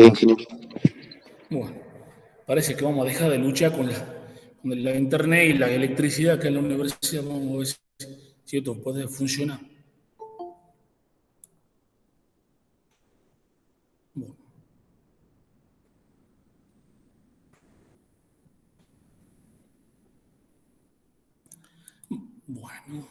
ingeniero. Bueno, parece que vamos a dejar de luchar con la internet y la electricidad que en la universidad. Vamos a ver si esto puede funcionar. Bueno. Bueno.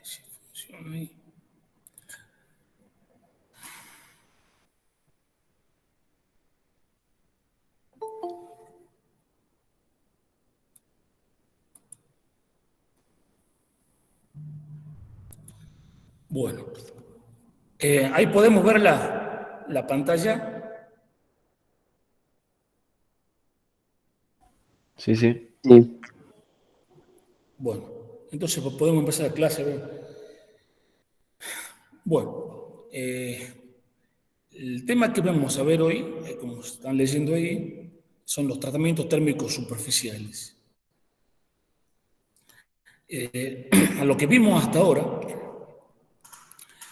Si funciona ahí. Bueno, ahí podemos ver la pantalla. Sí, sí. Sí. Bueno, entonces podemos empezar la clase. Bueno, el tema que vamos a ver hoy, como están leyendo ahí, son los tratamientos térmicos superficiales. A lo que vimos hasta ahora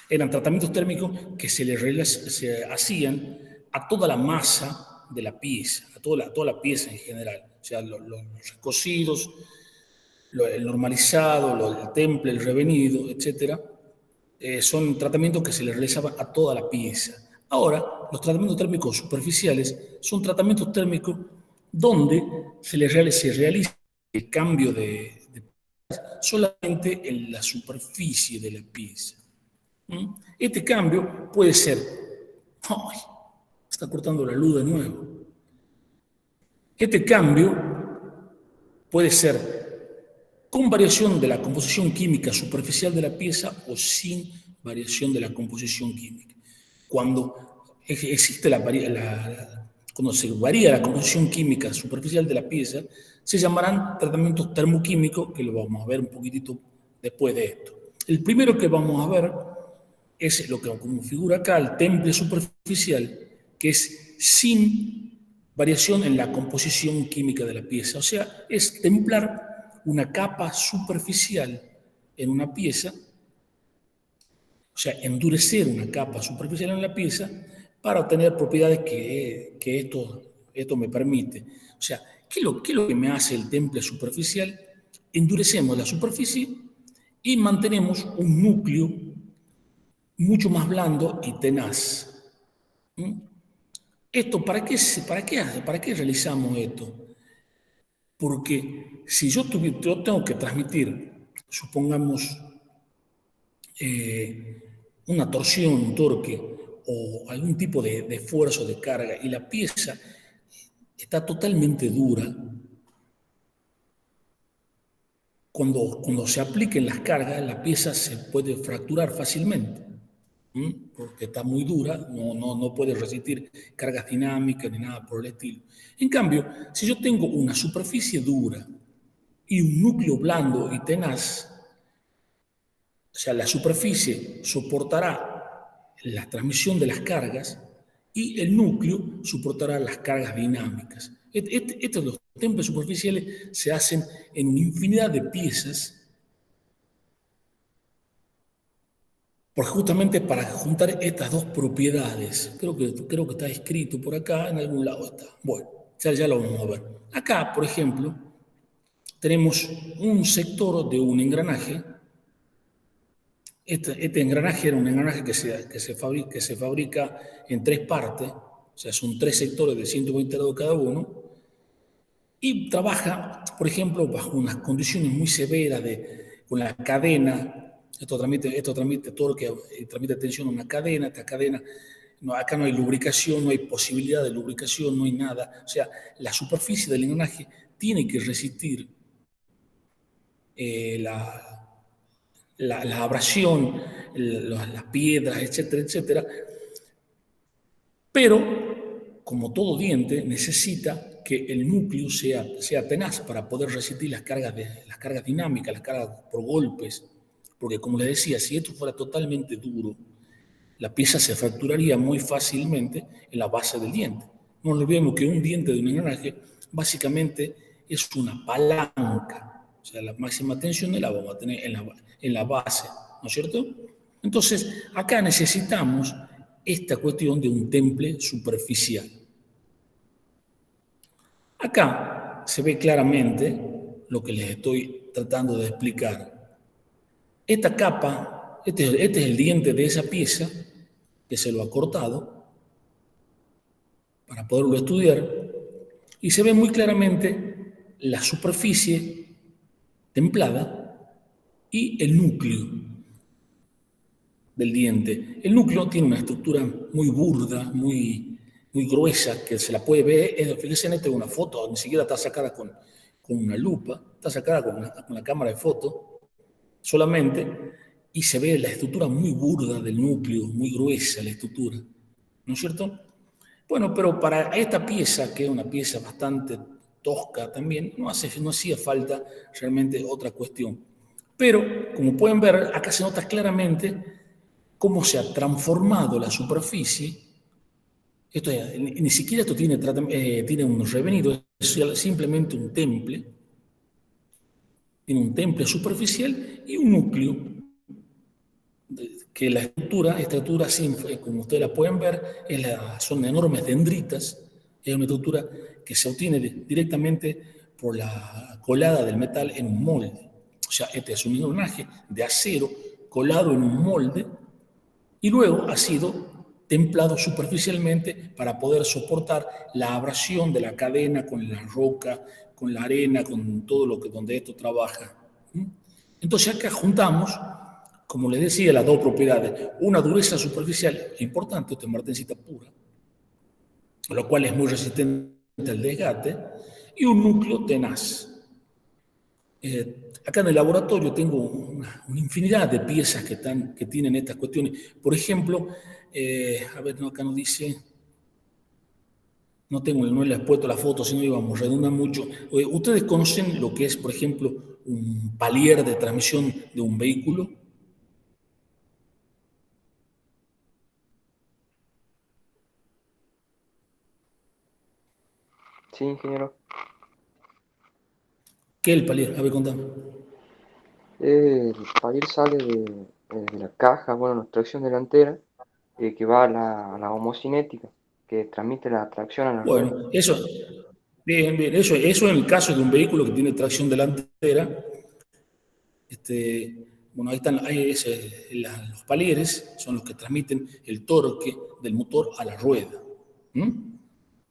eran tratamientos térmicos que se hacían a toda la masa de la pieza, a toda la pieza en general, o sea, los recocidos, el normalizado, el temple, el revenido, etc. Son tratamientos que se le realizaban a toda la pieza. Ahora, los tratamientos térmicos superficiales son tratamientos térmicos donde se realiza el cambio de solamente en la superficie de la pieza. Este cambio puede ser... ¡Ay! Está cortando la luz de nuevo. Este cambio puede ser con variación de la composición química superficial de la pieza o sin variación de la composición química. Cuando existe cuando se varía la composición química superficial de la pieza, se llamarán tratamientos termoquímicos, que lo vamos a ver un poquitito después de esto. El primero que vamos a ver es lo que como figura acá, el temple superficial, que es sin variación en la composición química de la pieza. O sea, es templar una capa superficial en una pieza, o sea, endurecer una capa superficial en la pieza para obtener propiedades que esto me permite. O sea, ¿qué es lo que me hace el temple superficial? Endurecemos la superficie y mantenemos un núcleo mucho más blando y tenaz. ¿Esto para qué realizamos esto? Porque si yo tengo que transmitir, supongamos, una torsión, un torque o algún tipo de esfuerzo de carga y la pieza está totalmente dura, cuando se apliquen las cargas, la pieza se puede fracturar fácilmente, porque está muy dura, no puede resistir cargas dinámicas ni nada por el estilo. En cambio, si yo tengo una superficie dura y un núcleo blando y tenaz, o sea, la superficie soportará la transmisión de las cargas y el núcleo soportará las cargas dinámicas. Estos templos superficiales se hacen en una infinidad de piezas, porque justamente para juntar estas dos propiedades. Creo que está escrito por acá, en algún lado está. Bueno, ya lo vamos a ver. Acá, por ejemplo, tenemos un sector de un engranaje. Este engranaje era un engranaje que se fabrica en tres partes, o sea, son tres sectores de 120 grados cada uno, y trabaja, por ejemplo, bajo unas condiciones muy severas con la cadena. Esto transmite torque y transmite tensión a una cadena. Esta cadena No, acá no hay lubricación, no hay posibilidad de lubricación, no hay nada. O sea, la superficie del engranaje tiene que resistir la abrasión, las piedras, etcétera, etcétera. Pero, como todo diente, necesita que el núcleo sea tenaz para poder resistir las cargas dinámicas, las cargas por golpes. Porque, como les decía, si esto fuera totalmente duro, la pieza se fracturaría muy fácilmente en la base del diente. No olvidemos que un diente de un engranaje básicamente es una palanca. O sea, la máxima tensión la vamos a tener en la base, ¿no es cierto? Entonces, acá necesitamos esta cuestión de un temple superficial. Acá se ve claramente lo que les estoy tratando de explicar. Esta capa, este es el diente de esa pieza que se lo ha cortado para poderlo estudiar, y se ve muy claramente la superficie templada y el núcleo del diente. El núcleo tiene una estructura muy burda, muy gruesa, que se la puede ver. Fíjense en esta una foto, ni siquiera está sacada con una lupa, está sacada con la cámara de foto solamente, y se ve la estructura muy burda del núcleo, muy gruesa la estructura, ¿no es cierto? Bueno, pero para esta pieza, que es una pieza bastante tosca también, no hacía falta realmente otra cuestión. Pero, como pueden ver, acá se nota claramente cómo se ha transformado la superficie. Ni siquiera esto tiene un revenido, es simplemente un temple. Tiene un temple superficial y un núcleo, que esta estructura, como ustedes la pueden ver, son enormes dendritas. Es una estructura que se obtiene directamente por la colada del metal en un molde. O sea, este es un engranaje de acero colado en un molde y luego ha sido templado superficialmente para poder soportar la abrasión de la cadena con la roca, con la arena, con todo donde esto trabaja. Entonces acá juntamos, como les decía, las dos propiedades. Una dureza superficial importante, esta es martensita pura, lo cual es muy resistente al desgaste, y un núcleo tenaz. Acá en el laboratorio tengo una infinidad de piezas que tienen estas cuestiones. Por ejemplo, a ver, acá nos dice, no les he puesto la foto, si no íbamos a redundar mucho. ¿Ustedes conocen lo que es, por ejemplo, un palier de transmisión de un vehículo? Sí, ingeniero. ¿Qué es el palier? A ver, contame. El palier sale de la caja, bueno, la tracción delantera, que va a la homocinética, que transmite la tracción a la rueda. Bueno, bien, eso en el caso de un vehículo que tiene tracción delantera. Bueno, los palieres son los que transmiten el torque del motor a la rueda.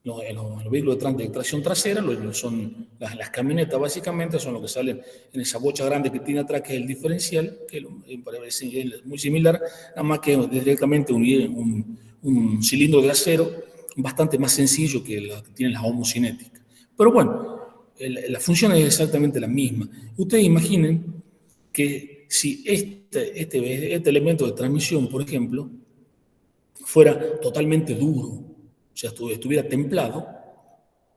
Los vehículos de tracción trasera son las camionetas, básicamente, son los que salen en esa bocha grande que tiene atrás, que es el diferencial, que es muy similar, nada más que es directamente un cilindro de acero bastante más sencillo que la que tienen las homocinéticas. Pero bueno, la función es exactamente la misma. Ustedes imaginen que si este elemento de transmisión, por ejemplo, fuera totalmente duro, o sea, estuviera templado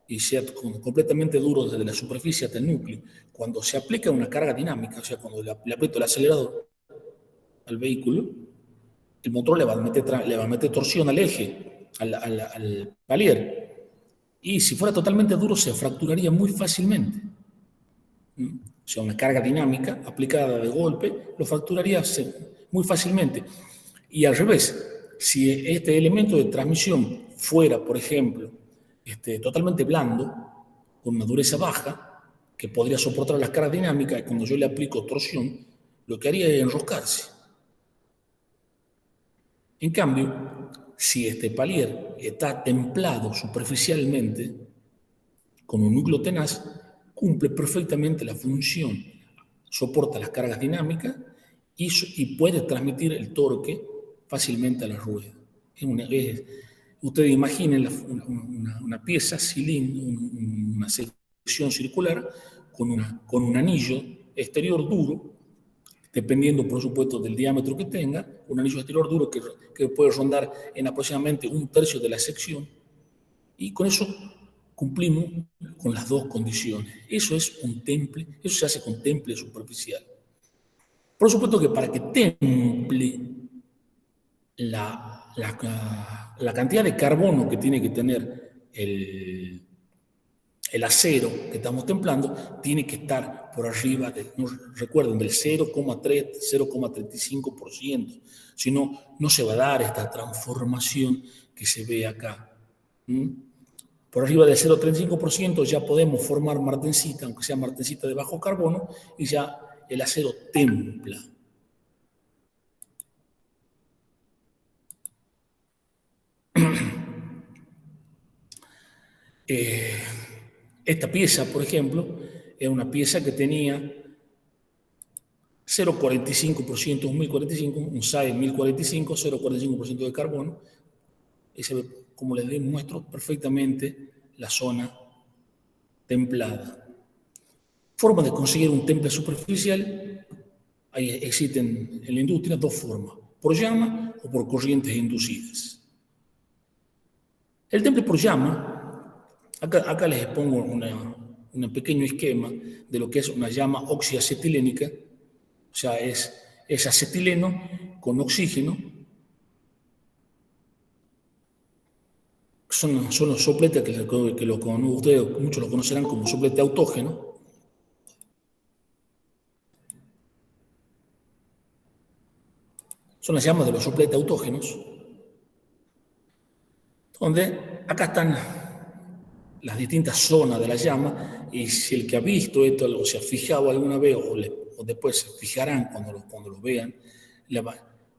y sea completamente duro desde la superficie hasta el núcleo, cuando se aplica una carga dinámica, o sea, cuando le aprieto el acelerador al vehículo, el motor le va a meter torsión al eje, al palier, y si fuera totalmente duro se fracturaría muy fácilmente. O sea, una carga dinámica aplicada de golpe lo fracturaría muy fácilmente. Y al revés, si este elemento de transmisión fuera, por ejemplo, totalmente blando, con una dureza baja, que podría soportar las cargas dinámicas, y cuando yo le aplico torsión, lo que haría es enroscarse. En cambio, si este palier está templado superficialmente, con un núcleo tenaz, cumple perfectamente la función, soporta las cargas dinámicas y puede transmitir el torque fácilmente a la rueda. Ustedes imaginen una pieza cilíndrica, una sección circular con un anillo exterior duro, dependiendo, por supuesto, del diámetro que tenga, un anillo exterior duro que puede rondar en aproximadamente 1/3 de la sección, y con eso cumplimos con las dos condiciones. Eso es un temple, eso se hace con temple superficial. Por supuesto que para que temple la cantidad de carbono que tiene que tener el acero que estamos templando, tiene que estar por arriba, recuerden, del 0,35%. Si no, no se va a dar esta transformación que se ve acá. Por arriba del 0,35% ya podemos formar martensita, aunque sea martensita de bajo carbono, y ya el acero templa. Esta pieza, por ejemplo, es una pieza que tenía 0,45%, un 1045, un SAE 1045, 0,45% de carbono. Y se ve, como les muestro, perfectamente la zona templada. Forma de conseguir un temple superficial, ahí existen en la industria dos formas, por llama o por corrientes inducidas. El temple por llama, acá les pongo un pequeño esquema de lo que es una llama oxiacetilénica, o sea, es acetileno con oxígeno. Son los sopletes que ustedes muchos lo conocerán como soplete autógeno. Son las llamas de los sopletes autógenos, donde acá están las distintas zonas de la llama, y si el que ha visto esto o se ha fijado alguna vez o después se fijarán cuando lo vean,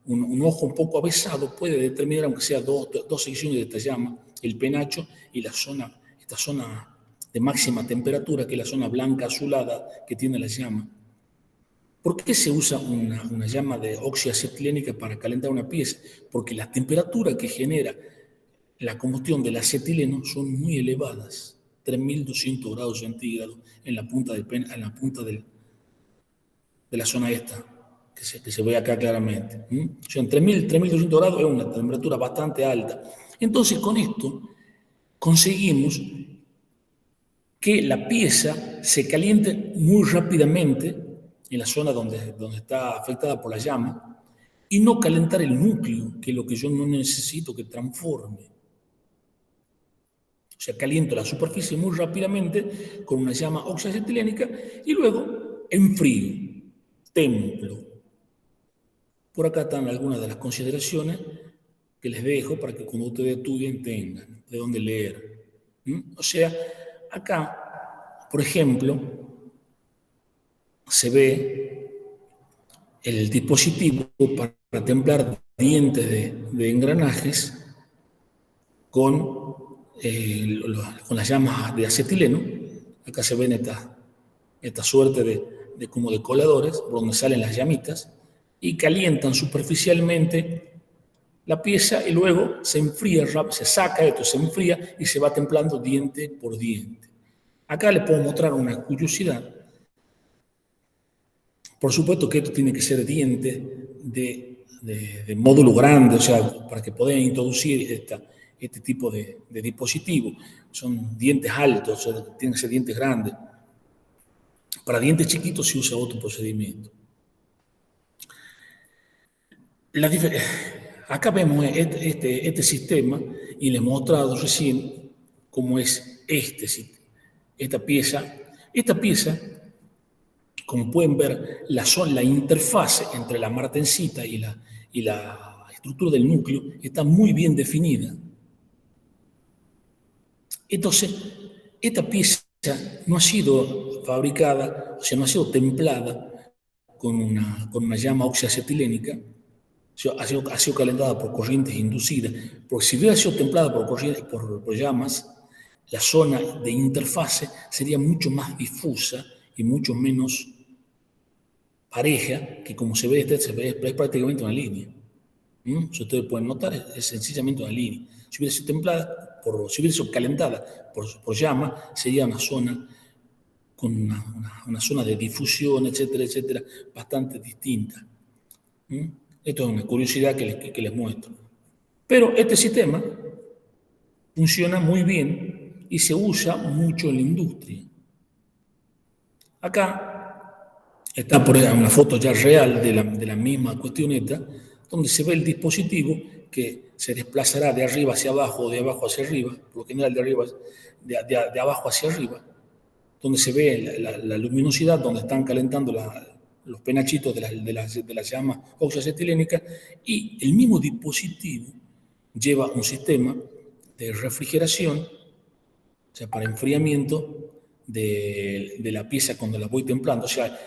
un ojo un poco avesado puede determinar, aunque sea dos secciones de esta llama, el penacho y esta zona de máxima temperatura, que es la zona blanca azulada que tiene la llama. ¿Por qué se usa una llama de oxiacetilénica para calentar una pieza? Porque la temperatura que genera la combustión del acetileno son muy elevadas, 3200 grados centígrados en la punta de la zona esta, que se ve acá claramente. O sea, en 3200 grados es una temperatura bastante alta. Entonces, con esto conseguimos que la pieza se caliente muy rápidamente en la zona donde está afectada por la llama, y no calentar el núcleo, que es lo que yo no necesito que transforme. O sea, caliento la superficie muy rápidamente con una llama oxiacetilénica y luego enfrío, templo. Por acá están algunas de las consideraciones que les dejo para que cuando ustedes estudien tengan de dónde leer. O sea, acá, por ejemplo, se ve el dispositivo para templar dientes de engranajes con las llamas de acetileno. Acá se ven esta suerte de como de coladores por donde salen las llamitas y calientan superficialmente la pieza, y luego se enfría, se saca esto, se enfría y se va templando diente por diente. Acá les puedo mostrar una curiosidad. Por supuesto que esto tiene que ser diente de módulo grande, o sea, para que puedan introducir este tipo de dispositivo. Son dientes altos, o sea, tienen que ser dientes grandes. Para dientes chiquitos se usa otro procedimiento. Acá vemos este sistema, y les he mostrado recién cómo es esta pieza. Esta pieza, como pueden ver, la interfase entre la martensita y la estructura del núcleo está muy bien definida. Entonces, esta pieza no ha sido fabricada, o sea, no ha sido templada con una llama oxiacetilénica, ha sido calentada por corrientes inducidas, porque si hubiera sido templada por llamas, la zona de interfase sería mucho más difusa y mucho menos pareja, que como se ve, es prácticamente una línea. Si ustedes pueden notar, es sencillamente una línea. Si hubiera sido templada, si hubiera sido calentada por llama, sería una zona con una zona de difusión, etcétera, etcétera, bastante distinta. Esto es una curiosidad que les muestro. Pero este sistema funciona muy bien y se usa mucho en la industria. Acá está por ejemplo, una foto ya real de la misma cuestioneta, donde se ve el dispositivo que se desplazará de arriba hacia abajo o de abajo hacia arriba, por lo general de abajo hacia arriba, donde se ve la luminosidad, donde están calentando los penachitos de la llama oxoacetilénica, y el mismo dispositivo lleva un sistema de refrigeración, o sea, para enfriamiento de la pieza cuando la voy templando. O sea,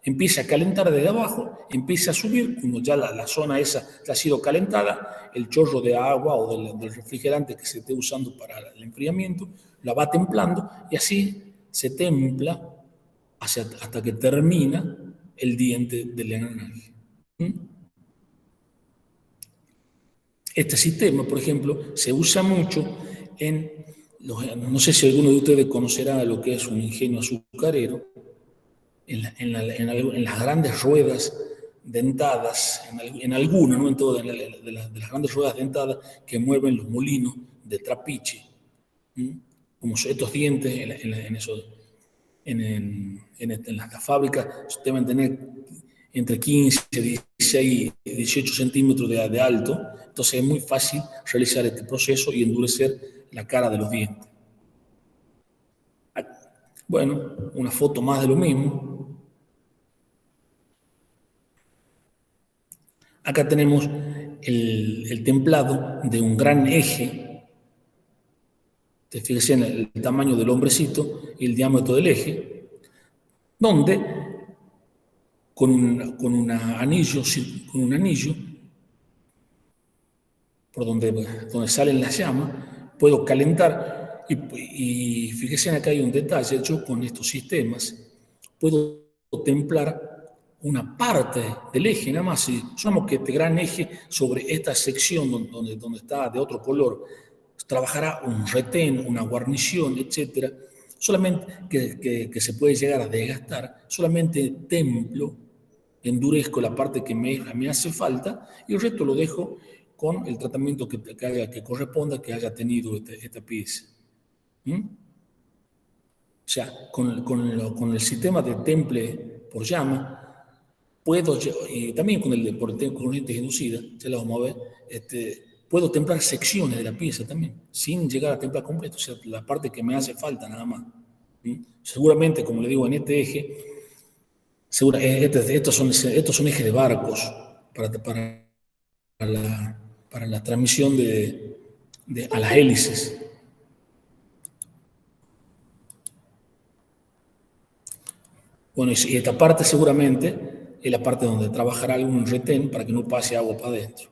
empieza a calentar desde abajo, empieza a subir, cuando ya la zona esa ya ha sido calentada, el chorro de agua o del refrigerante que se esté usando para el enfriamiento, la va templando y así se templa hasta que termina el diente del engranaje. Este sistema, por ejemplo, se usa mucho no sé si alguno de ustedes conocerá lo que es un ingenio azucarero, en las grandes ruedas dentadas, en algunas, no en todas, de las grandes ruedas dentadas que mueven los molinos de trapiche. Como estos dientes en las fábricas deben tener entre 15, 16 y 18 centímetros de alto, entonces es muy fácil realizar este proceso y endurecer la cara de los dientes. Bueno, una foto más de lo mismo. Acá tenemos el templado de un gran eje. Fíjense en el tamaño del hombrecito y el diámetro del eje, donde con un anillo por donde salen las llamas, puedo calentar y fíjense acá hay un detalle. Yo con estos sistemas puedo templar una parte del eje, nada más. Si supongamos que este gran eje sobre esta sección donde está de otro color, trabajará un retén, una guarnición, etcétera, solamente que se puede llegar a desgastar, solamente templo, endurezco la parte que me hace falta y el resto lo dejo con el tratamiento que corresponda que haya tenido esta pieza. O sea, con el sistema de temple por llama, puedo, y también por corrientes inducidas, ya lo vamos a ver, puedo templar secciones de la pieza también, sin llegar a templar completo, o sea, la parte que me hace falta nada más. Seguramente, como le digo, en este eje, estos son ejes de barcos para la transmisión a las hélices. Bueno, y esta parte seguramente es la parte donde trabajará algún retén para que no pase agua para adentro.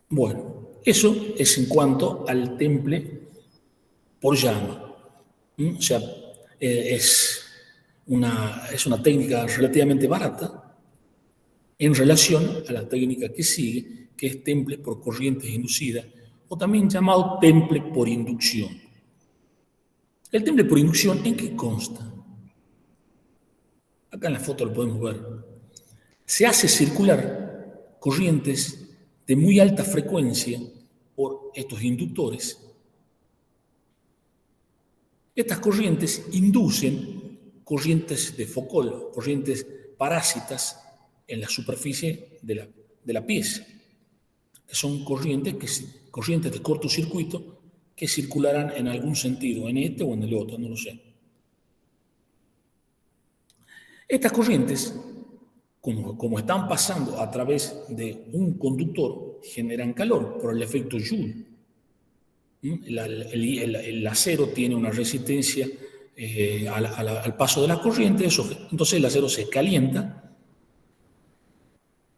Bueno, eso es en cuanto al temple por llama. O sea, es una técnica relativamente barata en relación a la técnica que sigue, que es temple por corrientes inducidas, o también llamado temple por inducción. El temple por inducción, ¿en qué consta? Acá en la foto lo podemos ver. Se hace circular corrientes de muy alta frecuencia por estos inductores. Estas corrientes inducen corrientes de Foucault, corrientes parásitas en la superficie de la pieza, que son corrientes de cortocircuito que circularán en algún sentido, en este o en el otro, no lo sé. Estas corrientes, como están pasando a través de un conductor, generan calor por el efecto Joule. El acero tiene una resistencia al paso de la corriente, entonces el acero se calienta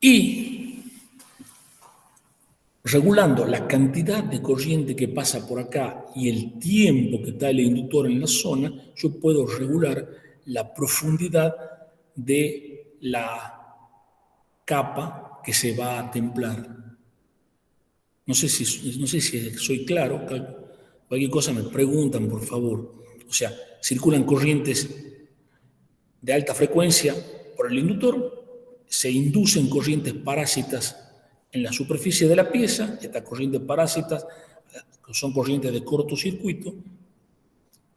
y regulando la cantidad de corriente que pasa por acá y el tiempo que está el inductor en la zona, yo puedo regular la profundidad de la capa que se va a templar. No sé si soy claro. Cualquier cosa me preguntan, por favor. O sea, circulan corrientes de alta frecuencia por el inductor, se inducen corrientes parásitas en la superficie de la pieza. Estas corrientes parásitas son corrientes de cortocircuito,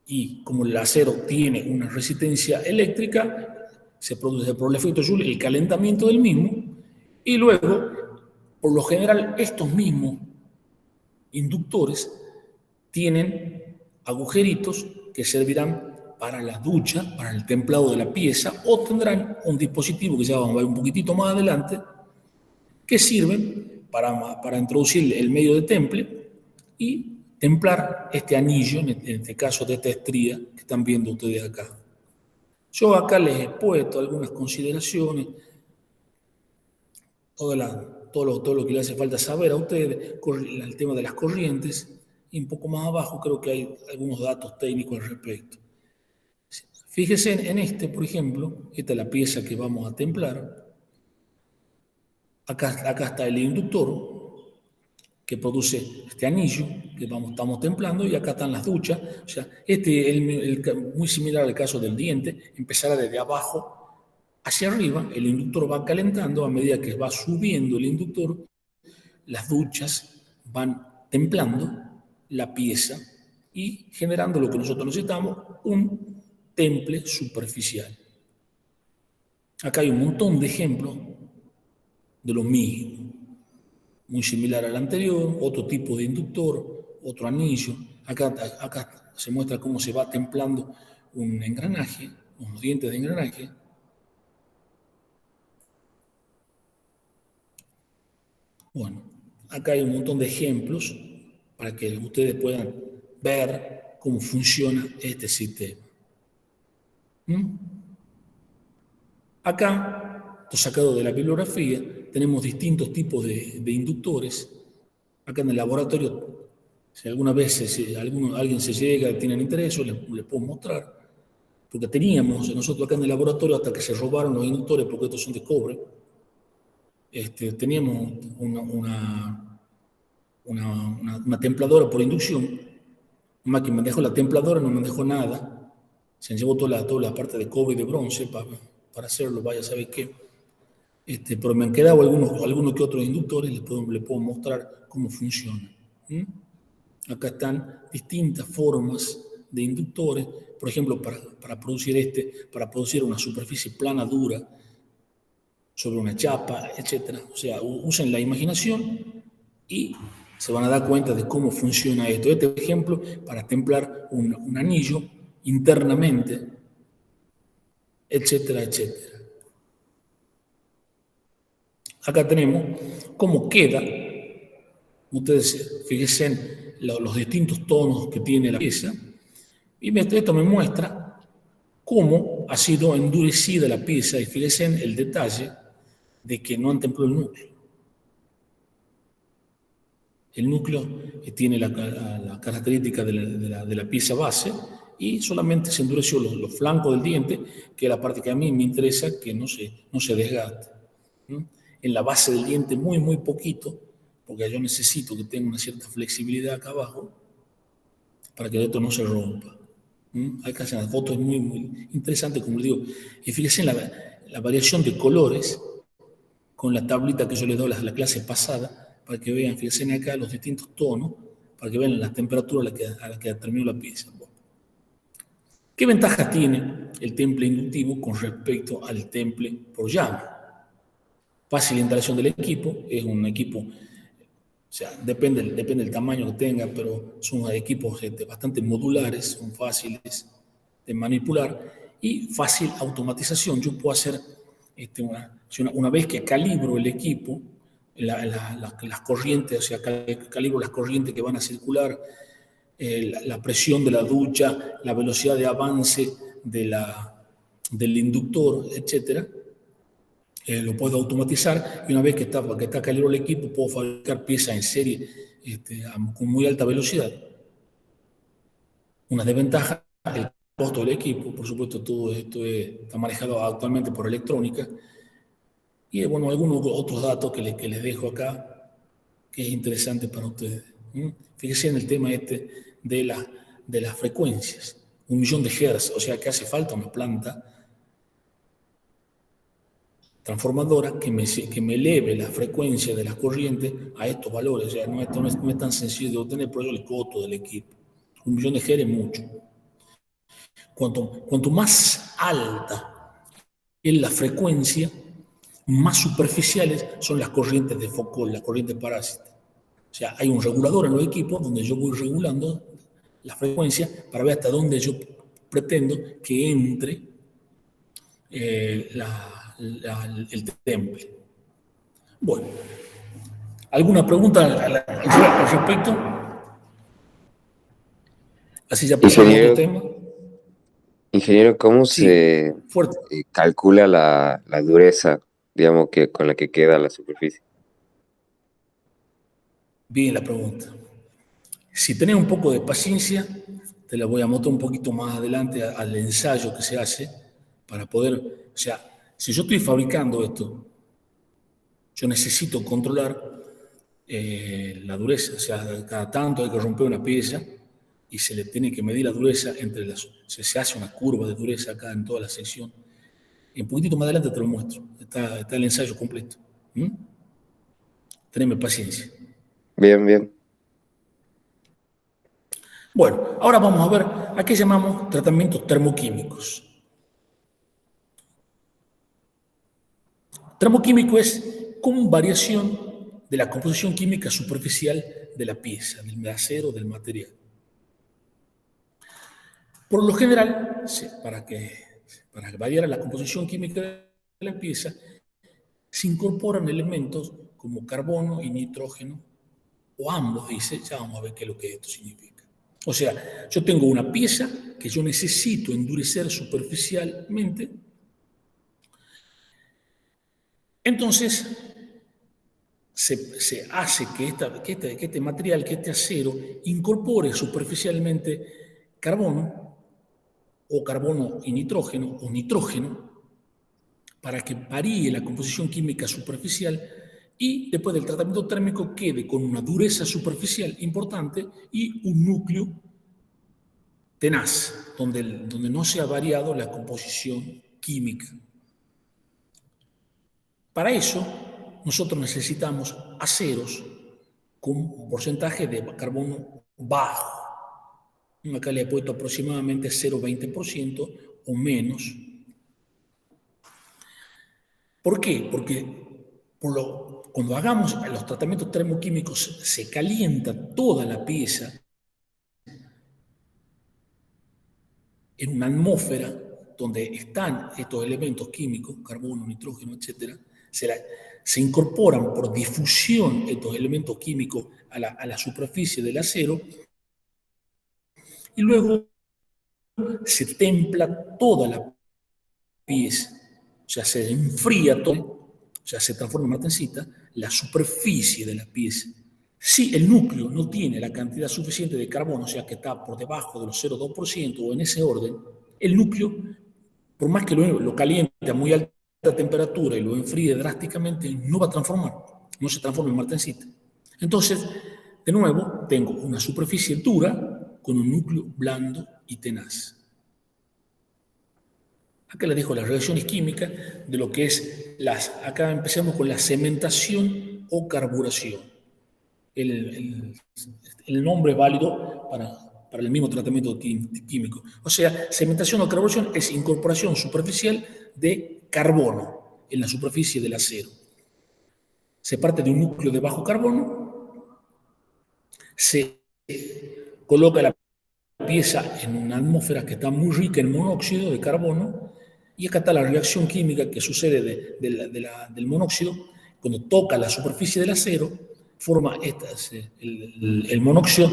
y como el acero tiene una resistencia eléctrica, se produce por el efecto Joule el calentamiento del mismo, y luego, por lo general, estos mismos inductores tienen agujeritos que servirán para la ducha, para el templado de la pieza, o tendrán un dispositivo que ya vamos a ver un poquitito más adelante, que sirven para introducir el medio de temple y templar este anillo, en este caso de esta estría que están viendo ustedes acá. Yo acá les he puesto algunas consideraciones, todo lo que le hace falta saber a ustedes, el tema de las corrientes, y un poco más abajo creo que hay algunos datos técnicos al respecto. Fíjense en este, por ejemplo, esta es la pieza que vamos a templar. Acá está el inductor que produce este anillo que estamos templando, y acá están las duchas. O sea, muy similar al caso del diente, empezará desde abajo hacia arriba, el inductor va calentando, a medida que va subiendo el inductor, las duchas van templando la pieza y generando lo que nosotros necesitamos, un temple superficial. Acá hay un montón de ejemplos de lo mismo, muy similar al anterior, otro tipo de inductor, otro anillo. Acá se muestra cómo se va templando un engranaje, unos dientes de engranaje. Bueno, acá hay un montón de ejemplos para que ustedes puedan ver cómo funciona este sistema. Acá, sacado de la bibliografía, tenemos distintos tipos de inductores. Acá en el laboratorio, si alguna vez alguien se llega, tienen interés, les puedo mostrar, porque teníamos nosotros acá en el laboratorio, hasta que se robaron los inductores, porque estos son de cobre, teníamos una templadora por inducción. Más que me dejó la templadora, no me dejó nada. Se llevó toda la parte de cobre y de bronce para hacerlo, vaya a saber qué. Pero me han quedado algunos que otros inductores, les puedo mostrar cómo funcionan. Acá están distintas formas de inductores, por ejemplo, para producir una superficie plana dura sobre una chapa, etc. O sea, usen la imaginación y se van a dar cuenta de cómo funciona esto. Este ejemplo para templar un anillo internamente, etcétera, etcétera. Acá tenemos cómo queda. Ustedes fíjense en los distintos tonos que tiene la pieza, y esto me muestra cómo ha sido endurecida la pieza, y fíjense en el detalle de que no han templado el núcleo. El núcleo tiene la característica de la pieza base, y solamente se endureció los flancos del diente, que es la parte que a mí me interesa, que no se desgaste. En la base del diente muy, muy poquito, porque yo necesito que tenga una cierta flexibilidad acá abajo para que esto no se rompa. Acá en la foto es muy, muy interesante, como les digo. Y fíjense en la variación de colores con la tablita que yo les doy la clase pasada, para que vean, fíjense acá los distintos tonos, para que vean las temperaturas a las que terminó la pieza. Bueno, ¿qué ventajas tiene el temple inductivo con respecto al temple por llama? Fácil instalación del equipo, es un equipo, o sea, depende del tamaño que tenga, pero son equipos bastante modulares, son fáciles de manipular y fácil automatización. Yo puedo hacer una vez que calibro el equipo, las corrientes, o sea, calibro las corrientes que van a circular, la presión de la ducha, la velocidad de avance del inductor, etcétera. Lo puedo automatizar, y una vez que está calibrado el equipo, puedo fabricar piezas en serie con muy alta velocidad. Una desventaja, el costo del equipo. Por supuesto, todo esto está manejado actualmente por electrónica, Y bueno, algunos otros datos que les dejo acá, que es interesante para ustedes. Fíjense en el tema de las frecuencias. 1.000.000 de Hz, o sea que hace falta una planta transformadora que me eleve la frecuencia de la corriente a estos valores. O sea, esto no es tan sencillo de obtener, por eso el costo del equipo. 1.000.000 de Hz es mucho. Cuanto más alta es la frecuencia, más superficiales son las corrientes de Foucault, las corrientes parásitas. O sea, hay un regulador en los equipos donde yo voy regulando la frecuencia para ver hasta dónde yo pretendo que entre el temple. Bueno, ¿alguna pregunta al respecto? Así ya pasamos a otro tema. Ingeniero, ¿cómo Sí, se fuerte. calcula la dureza, digamos, que con la que queda la superficie? Bien la pregunta. Si tenés un poco de paciencia, te la voy a mostrar un poquito más adelante al ensayo que se hace para poder, o sea, si yo estoy fabricando esto, yo necesito controlar la dureza, o sea, cada tanto hay que romper una pieza y se le tiene que medir la dureza entre las, o sea, se hace una curva de dureza acá en toda la sección. Y un poquitito más adelante te lo muestro, está el ensayo completo. Teneme paciencia. Bien, bien. Bueno, ahora vamos a ver a qué llamamos tratamientos termoquímicos. Termoquímico es como variación de la composición química superficial de la pieza, del acero, del material. Por lo general, para variar la composición química de la pieza, se incorporan elementos como carbono y nitrógeno, o ambos, dice, ya vamos a ver qué es lo que esto significa. O sea, yo tengo una pieza que yo necesito endurecer superficialmente, entonces se hace que este material, que este acero, incorpore superficialmente carbono, o carbono y nitrógeno, o nitrógeno, para que varíe la composición química superficial y después del tratamiento térmico quede con una dureza superficial importante y un núcleo tenaz, donde no se ha variado la composición química. Para eso, nosotros necesitamos aceros con un porcentaje de carbono bajo. Acá le he puesto aproximadamente 0,20% o menos. ¿Por qué? Porque cuando hagamos los tratamientos termoquímicos se calienta toda la pieza en una atmósfera donde están estos elementos químicos, carbono, nitrógeno, etc. Se incorporan por difusión estos elementos químicos a la superficie del acero y luego se templa toda la pieza, o sea, se enfría todo, o sea, se transforma en martensita, la superficie de la pieza. Si el núcleo no tiene la cantidad suficiente de carbono, o sea, que está por debajo del 0,2% o en ese orden, el núcleo, por más que lo caliente a muy alta temperatura y lo enfríe drásticamente, no va a transformar, no se transforma en martensita. Entonces, de nuevo, tengo una superficie dura con un núcleo blando y tenaz. Acá les dejo las reacciones químicas de lo que es acá empezamos con la cementación o carburación. El nombre válido para el mismo tratamiento químico. O sea, cementación o carburación es incorporación superficial de carbono en la superficie del acero. Se parte de un núcleo de bajo carbono, se coloca la pieza en una atmósfera que está muy rica en monóxido de carbono, y acá está la reacción química que sucede del monóxido. Cuando toca la superficie del acero, forma el monóxido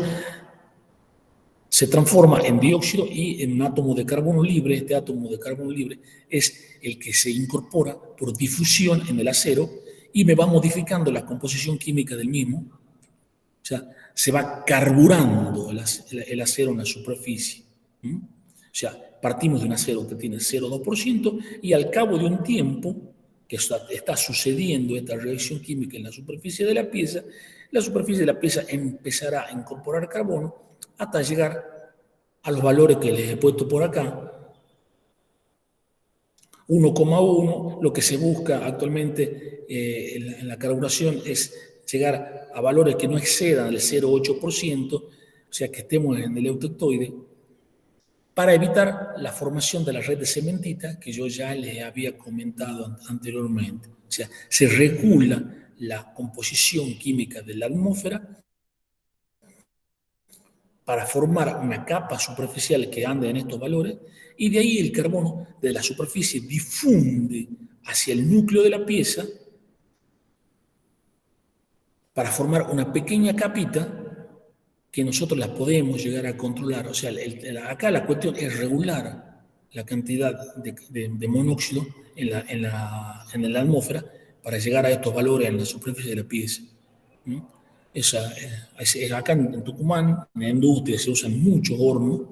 se transforma en dióxido y en un átomo de carbono libre. Este átomo de carbono libre es el que se incorpora por difusión en el acero y me va modificando la composición química del mismo. O sea, se va carburando el acero en la superficie. O sea, partimos de un acero que tiene 0,2% y al cabo de un tiempo que está sucediendo esta reacción química en la superficie de la pieza, la superficie de la pieza empezará a incorporar carbono hasta llegar a los valores que les he puesto por acá, 1,1. Lo que se busca actualmente en la carburación es llegar a valores que no excedan el 0,8%, o sea, que estemos en el eutectoide, para evitar la formación de la red de cementita que yo ya les había comentado anteriormente. O sea, se regula la composición química de la atmósfera para formar una capa superficial que ande en estos valores, y de ahí el carbono de la superficie difunde hacia el núcleo de la pieza para formar una pequeña capita que nosotros la podemos llegar a controlar. O sea, acá la cuestión es regular la cantidad de monóxido en la atmósfera para llegar a estos valores en la superficie de la pieza. Acá en Tucumán, en la industria, se usan muchos hornos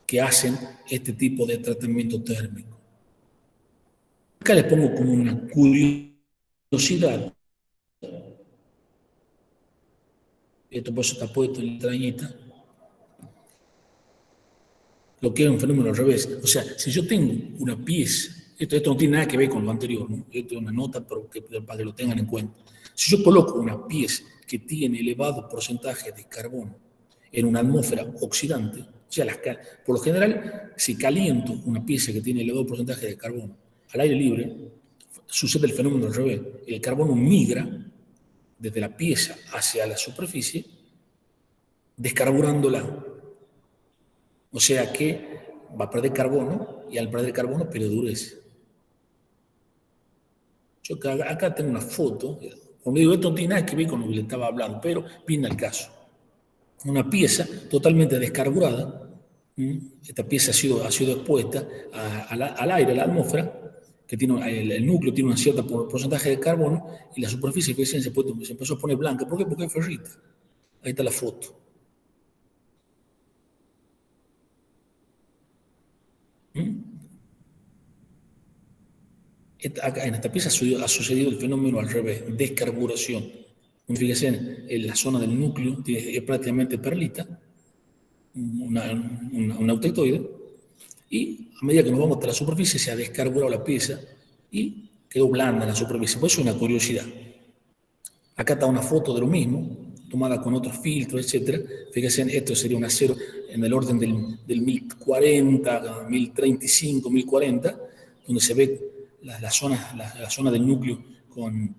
que hacen este tipo de tratamiento térmico. Acá les pongo como una curiosidad. Esto por eso está puesto en la entrañita. Lo que es un fenómeno al revés. O sea, si yo tengo una pieza, esto no tiene nada que ver con lo anterior, ¿no? Esto es una nota para que lo tengan en cuenta. Si yo coloco una pieza que tiene elevado porcentaje de carbono en una atmósfera oxidante, o sea, por lo general, si caliento una pieza que tiene elevado porcentaje de carbono al aire libre, sucede el fenómeno al revés. El carbono migra desde la pieza hacia la superficie, descarburándola. O sea que va a perder carbono, y al perder carbono endurece. Yo acá tengo una foto, como digo, esto no tiene nada que ver con lo que le estaba hablando, pero viene al caso. Una pieza totalmente descarburada, esta pieza ha sido expuesta al aire, a la atmósfera, que tiene el núcleo tiene un cierto porcentaje de carbono, y la superficie que se empezó a poner blanca. ¿Por qué? Porque es ferrita. Ahí está la foto. En esta pieza ha sucedido el fenómeno al revés, descarburación. Fíjense, en la zona del núcleo es prácticamente perlita, un eutectoide, y a medida que nos vamos hasta la superficie se ha descarburado la pieza y quedó blanda en la superficie. Por eso es una curiosidad. Acá está una foto de lo mismo, tomada con otros filtros, etc. Fíjense, esto sería un acero en el orden del 1040, 1035, 1040, donde se ve la zona del núcleo con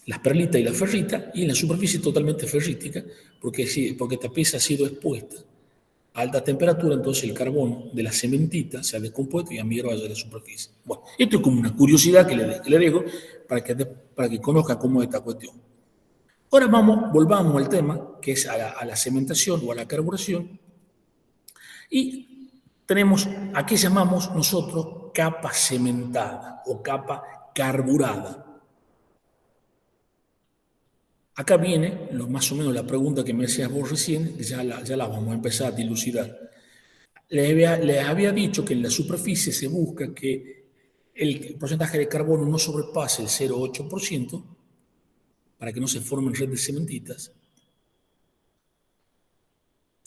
las perlitas y la ferrita, y en la superficie totalmente ferrítica, porque esta pieza ha sido expuesta a alta temperatura. Entonces el carbono de la cementita se ha descompuesto y ha migrado hacia la superficie. Bueno, esto es como una curiosidad que le digo para que conozcan cómo es esta cuestión. Ahora volvamos al tema, que es a la cementación o a la carburación, y tenemos a qué llamamos nosotros capa cementada o capa carburada. Acá viene más o menos la pregunta que me hacías vos recién, ya la vamos a empezar a dilucidar. Les había dicho que en la superficie se busca que el porcentaje de carbono no sobrepase el 0,8% para que no se formen redes de cementitas.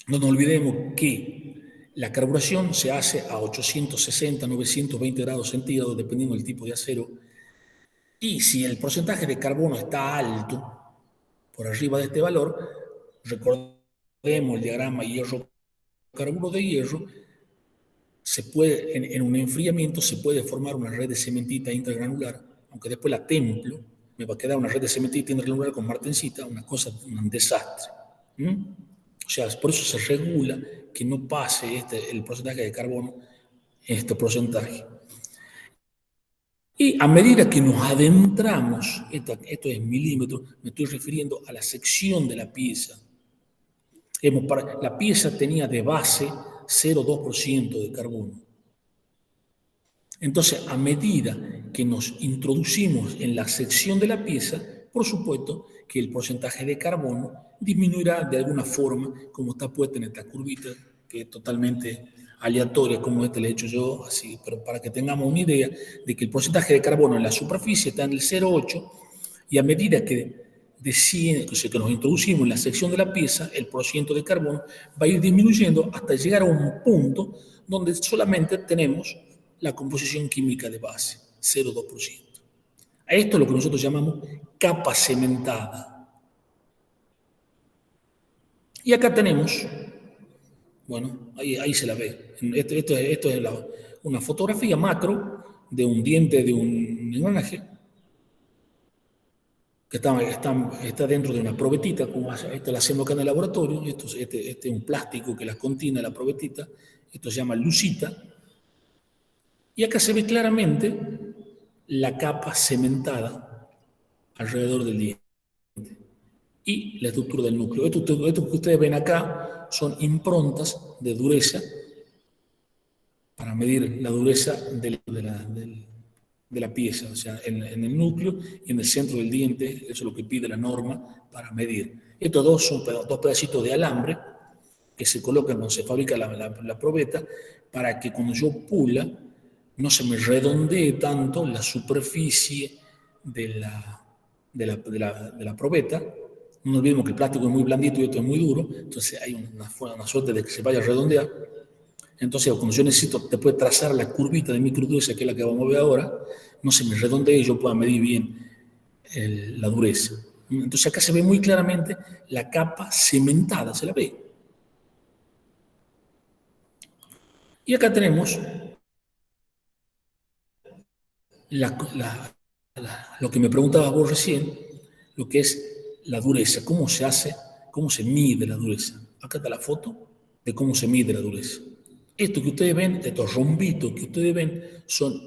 No nos olvidemos que la carburación se hace a 860, 920 grados centígrados, dependiendo del tipo de acero, y si el porcentaje de carbono está alto, por arriba de este valor, recordemos el diagrama hierro-carburo de hierro, en un enfriamiento se puede formar una red de cementita intergranular, aunque después la templo, me va a quedar una red de cementita intergranular con martensita, un desastre. O sea, por eso se regula que no pase el porcentaje de carbono en este porcentaje. Y a medida que nos adentramos, esto es milímetros, me estoy refiriendo a la sección de la pieza. La pieza tenía de base 0,2% de carbono. Entonces, a medida que nos introducimos en la sección de la pieza, por supuesto que el porcentaje de carbono disminuirá de alguna forma, como está puesta en esta curvita que es totalmente aleatoria, como le he hecho yo, así, pero para que tengamos una idea de que el porcentaje de carbono en la superficie está en el 0,8 y a medida que o sea, que nos introducimos en la sección de la pieza, el porcentaje de carbono va a ir disminuyendo hasta llegar a un punto donde solamente tenemos la composición química de base, 0,2%. A esto es lo que nosotros llamamos capa cementada. Y acá tenemos, bueno, ahí se la ve. Esto es una fotografía macro de un diente de un engranaje que está dentro de una probetita, como esta la hacemos acá en el laboratorio. Este es un plástico que la contiene la probetita. Esto se llama lucita. Y acá se ve claramente la capa cementada alrededor del diente y la estructura del núcleo. Esto que ustedes ven acá son improntas de dureza para medir la dureza de la pieza, o sea, en el núcleo y en el centro del diente. Eso es lo que pide la norma para medir. Estos dos son dos pedacitos de alambre que se colocan cuando se fabrica la probeta para que cuando yo pula no se me redondee tanto la superficie de la probeta. No olvidemos que el plástico es muy blandito y esto es muy duro, entonces hay una suerte de que se vaya a redondear. Entonces, cuando yo necesito después trazar la curvita de microdureza, que es la que vamos a ver ahora, no se me redondee y yo pueda medir bien la dureza. Entonces, acá se ve muy claramente la capa cementada, se la ve. Y acá tenemos lo que me preguntabas vos recién, lo que es la dureza, cómo se hace, cómo se mide la dureza. Acá está la foto de cómo se mide la dureza. Esto que ustedes ven, estos rombitos que ustedes ven, son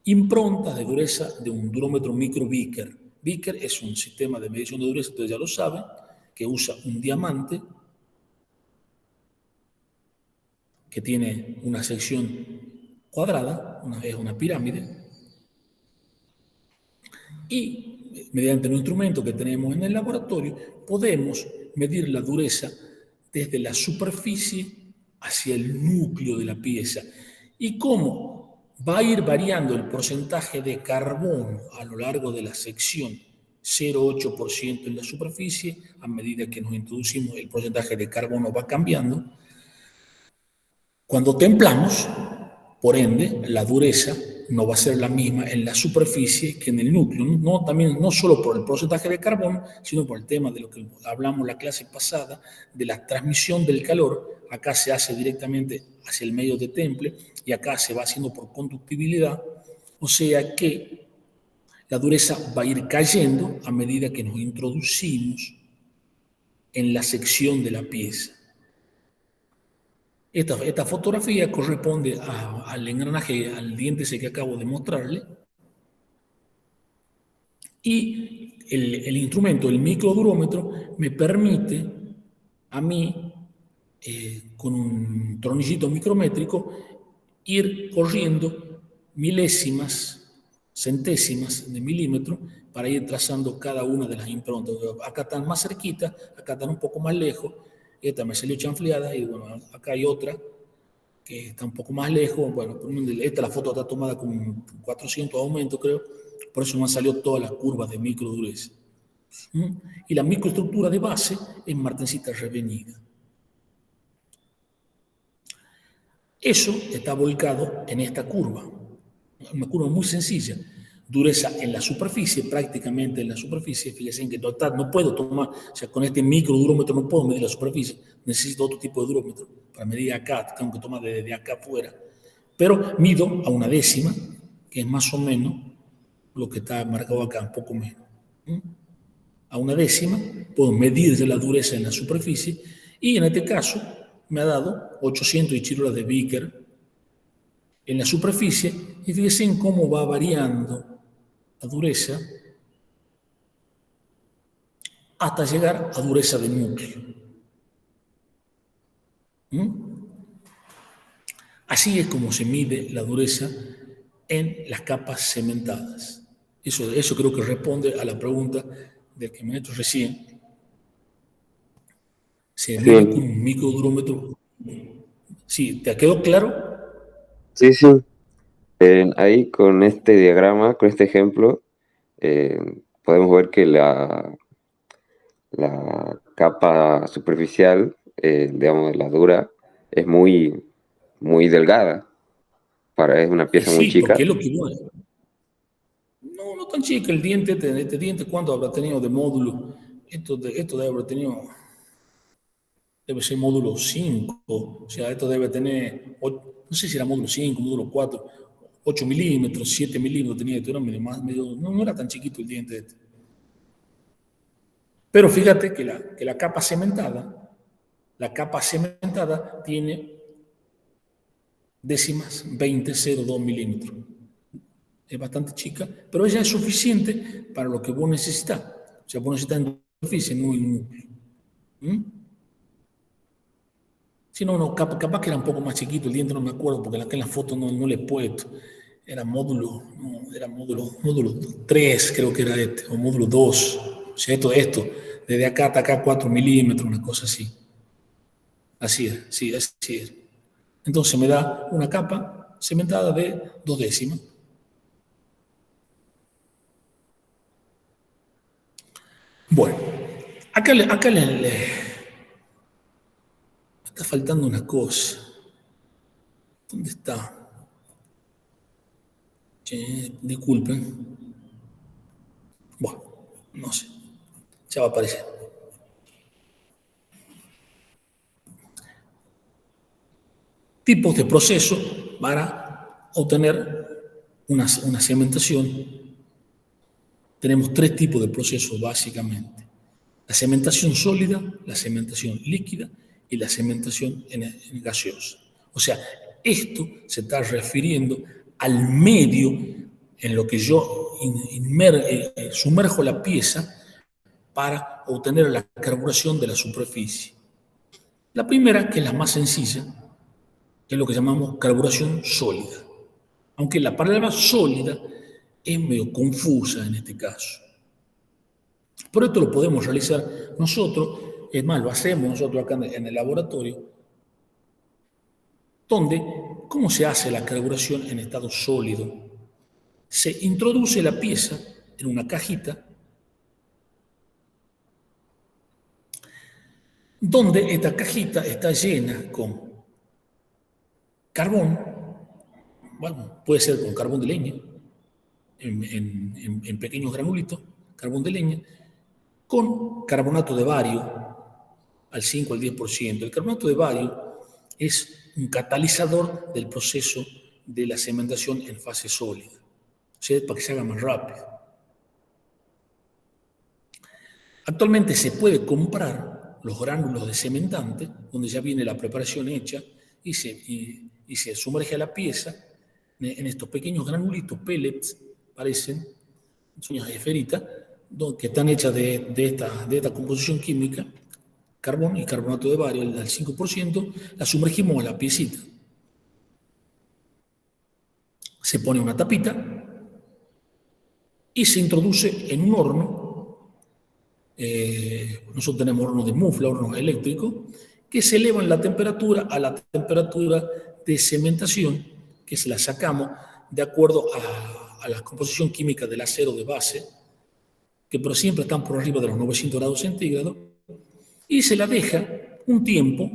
improntas de dureza de un durómetro micro Beaker. Beaker es un sistema de medición de dureza, ustedes ya lo saben, que usa un diamante que tiene una sección cuadrada, es una pirámide, y mediante un instrumento que tenemos en el laboratorio podemos medir la dureza desde la superficie hacia el núcleo de la pieza. Y cómo va a ir variando el porcentaje de carbono a lo largo de la sección, 0,8% en la superficie, a medida que nos introducimos el porcentaje de carbono va cambiando. Cuando templamos, por ende, la dureza no va a ser la misma en la superficie que en el núcleo, no solo por el porcentaje de carbono, sino por el tema de lo que hablamos la clase pasada, de la transmisión del calor. Acá se hace directamente hacia el medio de temple y acá se va haciendo por conductibilidad, o sea que la dureza va a ir cayendo a medida que nos introducimos en la sección de la pieza. Esta fotografía corresponde al engranaje, al diente ese que acabo de mostrarle. Y el instrumento, el microdurómetro, me permite a mí, con un tornillito micrométrico, ir corriendo milésimas, centésimas de milímetro para ir trazando cada una de las improntas. Acá están más cerquita, acá están un poco más lejos. Esta me salió chanfleada y bueno, acá hay otra que está un poco más lejos. Bueno, la foto está tomada con 400 aumentos, creo. Por eso me salió todas las curvas de microdureza. Y la microestructura de base es martensita revenida. Eso está volcado en esta curva. Una curva muy sencilla. Dureza en la superficie, prácticamente en la superficie. Fíjense que no puedo tomar, o sea, con este microdurómetro no puedo medir la superficie. Necesito otro tipo de durómetro para medir acá. Tengo que tomar desde acá afuera. Pero mido a una décima, que es más o menos lo que está marcado acá, un poco menos. A una décima puedo medir la dureza en la superficie y en este caso me ha dado 800 ichirolas de Beaker en la superficie y fíjense cómo va variando la dureza hasta llegar a dureza del núcleo. Así es como se mide la dureza en las capas cementadas. Eso creo que responde a la pregunta del que me ha hecho recién. Se mide con un microdurómetro Sí, ¿te quedó claro? Sí, sí. Ahí con este diagrama, con este ejemplo, podemos ver que la capa superficial, digamos, la dura, es muy delgada. Es una Y pieza muy sí, chica. porque es lo que bueno. No, no tan chico el diente, este diente, ¿cuánto habrá tenido de módulo? Esto debe haber tenido, debe ser módulo 5, o sea, esto debe tener, no sé si era módulo 5, módulo 4, 8 milímetros, 7 milímetros tenía esto, era no era tan chiquito el diente este. Pero fíjate que la capa cementada tiene décimas 20,02 milímetros. Es bastante chica, pero ella es suficiente para lo que vos necesitas. O sea, vos necesitas en tu superficie, no en núcleo. ¿Mm? Si no, capaz que era un poco más chiquito el diente, no me acuerdo, porque acá en la foto no le he puesto. Era módulo 3, creo que era este, o módulo 2. O sea, esto, desde acá hasta acá 4 milímetros, una cosa así. Así es, sí, así es. Entonces me da una capa cementada de 2 décimas. Bueno, acá le está faltando una cosa. ¿Dónde está? Disculpen. Bueno, no sé. Ya va a aparecer. Tipos de proceso para obtener una cementación. Tenemos 3 tipos de procesos básicamente. La cementación sólida, la cementación líquida y la cementación en gaseosa. O sea, esto se está refiriendo al medio en lo que yo sumerjo la pieza para obtener la carburación de la superficie. La primera, que es la más sencilla, es lo que llamamos carburación sólida. Aunque la palabra sólida es medio confusa en este caso. Por esto lo podemos realizar nosotros, es más, lo hacemos nosotros acá en el laboratorio, donde, ¿cómo se hace la carburación en estado sólido? Se introduce la pieza en una cajita donde esta cajita está llena con carbón, bueno, puede ser con carbón de leña, en pequeños granulitos, carbón de leña, con carbonato de bario al 5 al 10%. El carbonato de bario es un catalizador del proceso de la cementación en fase sólida, o sea, para que se haga más rápido. Actualmente se puede comprar los gránulos de cementante, donde ya viene la preparación hecha, y se sumerge la pieza en estos pequeños granulitos, pellets, parecen, son unas esferitas, que están hechas de esta composición química, carbón y carbonato de bario al 5%, la sumergimos a la piecita. Se pone una tapita y se introduce en un horno. Nosotros tenemos hornos de mufla, hornos eléctricos, que se elevan la temperatura a la temperatura de cementación, que se la sacamos de acuerdo a la composición química del acero de base, que pero siempre están por arriba de los 900 grados centígrados, y se la deja un tiempo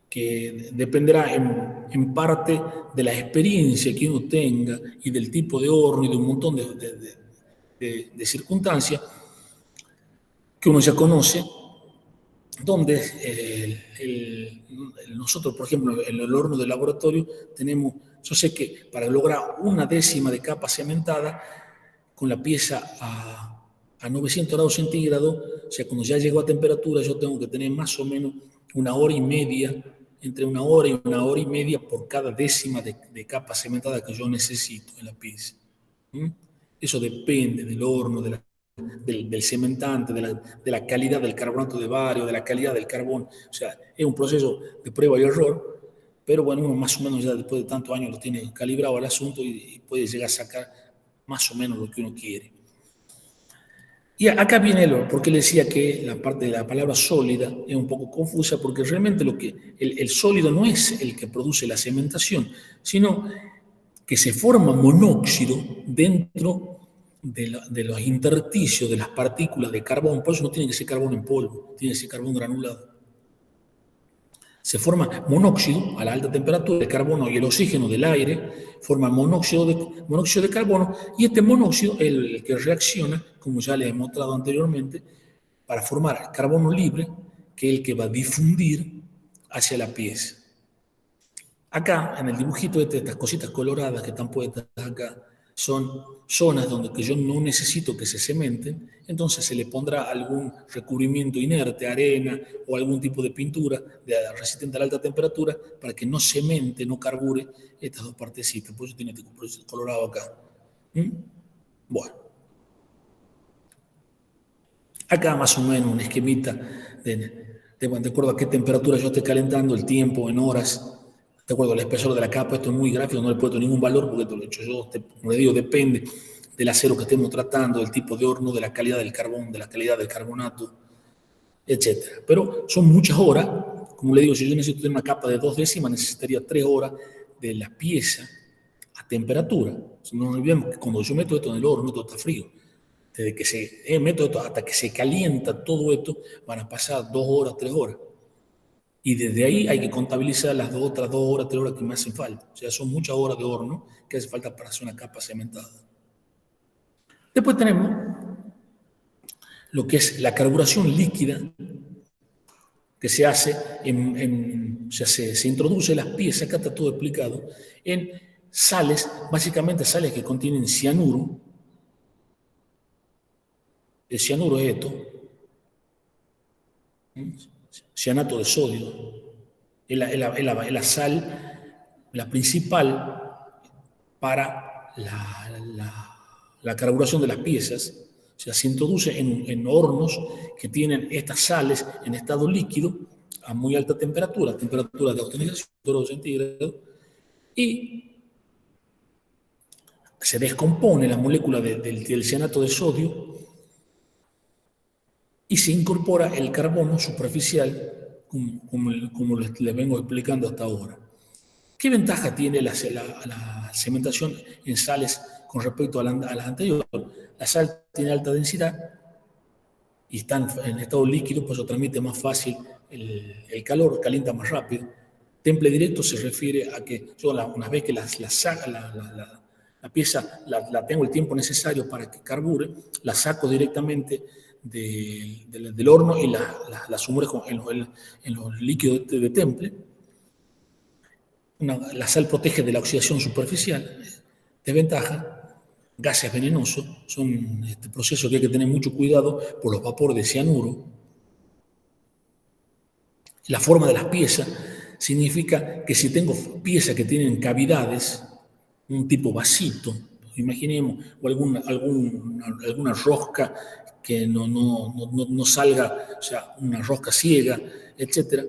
que dependerá en parte de la experiencia que uno tenga y del tipo de horno y de un montón de circunstancias que uno ya conoce, donde nosotros, por ejemplo, en el horno de laboratorio tenemos, yo sé que para lograr una décima de capa cementada con la pieza a 900 grados centígrados, o sea, cuando ya llegó a temperatura, yo tengo que tener más o menos una hora y media, entre una hora y media por cada décima de capa cementada que yo necesito en la pieza. ¿Mm? Eso depende del horno, del cementante, de la calidad del carbonato de bario, de la calidad del carbón. O sea, es un proceso de prueba y error, pero bueno, uno más o menos ya después de tantos años lo tiene calibrado el asunto y puede llegar a sacar más o menos lo que uno quiere. Y acá viene porque le decía que la parte de la palabra sólida es un poco confusa, porque realmente el sólido no es el que produce la cementación, sino que se forma monóxido dentro de los intersticios de las partículas de carbón. Por eso no tiene que ser carbón en polvo, tiene que ser carbón granulado. Se forma monóxido a la alta temperatura, el carbono y el oxígeno del aire forman monóxido de carbono, y este monóxido es el que reacciona, como ya les he mostrado anteriormente, para formar carbono libre, que es el que va a difundir hacia la pieza. Acá, en el dibujito estas cositas coloradas que están puestas acá, son zonas donde que yo no necesito que se cementen, entonces se le pondrá algún recubrimiento inerte, arena o algún tipo de pintura resistente a la alta temperatura para que no cemente, no carbure estas dos partecitas. Por eso tiene este colorado acá. Bueno. Acá más o menos un esquemita de acuerdo a qué temperatura yo esté calentando, el tiempo en horas. De acuerdo al espesor de la capa, esto es muy gráfico, no le he puesto ningún valor porque esto lo he hecho yo. Como le digo, depende del acero que estemos tratando, del tipo de horno, de la calidad del carbón, de la calidad del carbonato, etc. Pero son muchas horas. Como le digo, si yo necesito tener una capa de 2 décimas, necesitaría 3 horas de la pieza a temperatura. Si no nos olvidemos que cuando yo meto esto en el horno, esto está frío. Desde que se meto esto hasta que se calienta todo esto, van a pasar 2 horas, 3 horas. Y desde ahí hay que contabilizar las otras 2 horas, 3 horas que me hacen falta. O sea, son muchas horas de horno que hace falta para hacer una capa cementada. Después tenemos lo que es la carburación líquida, que se hace se introduce las piezas, acá está todo explicado, en sales, básicamente sales que contienen cianuro. El cianuro es esto, cianato de sodio, es la sal, la principal para la carburación de las piezas. O sea, se introduce en hornos que tienen estas sales en estado líquido a muy alta temperatura de oxidanización, 2 centígrados, y se descompone la molécula del cianato de sodio y se incorpora el carbono superficial, como les vengo explicando hasta ahora. ¿Qué ventaja tiene la cementación en sales con respecto a las anteriores? La sal tiene alta densidad y está en estado líquido, pues eso transmite más fácil el calor, calienta más rápido. Temple directo se refiere a que yo una vez que la pieza la tengo el tiempo necesario para que carbure, la saco directamente del horno y la sumerjo en los líquidos de temple. La sal protege de la oxidación superficial. Desventaja, gases venenosos, son procesos que hay que tener mucho cuidado por los vapores de cianuro. La forma de las piezas significa que si tengo piezas que tienen cavidades, un tipo vasito, imaginemos, o alguna rosca que no salga, o sea, una rosca ciega, etc.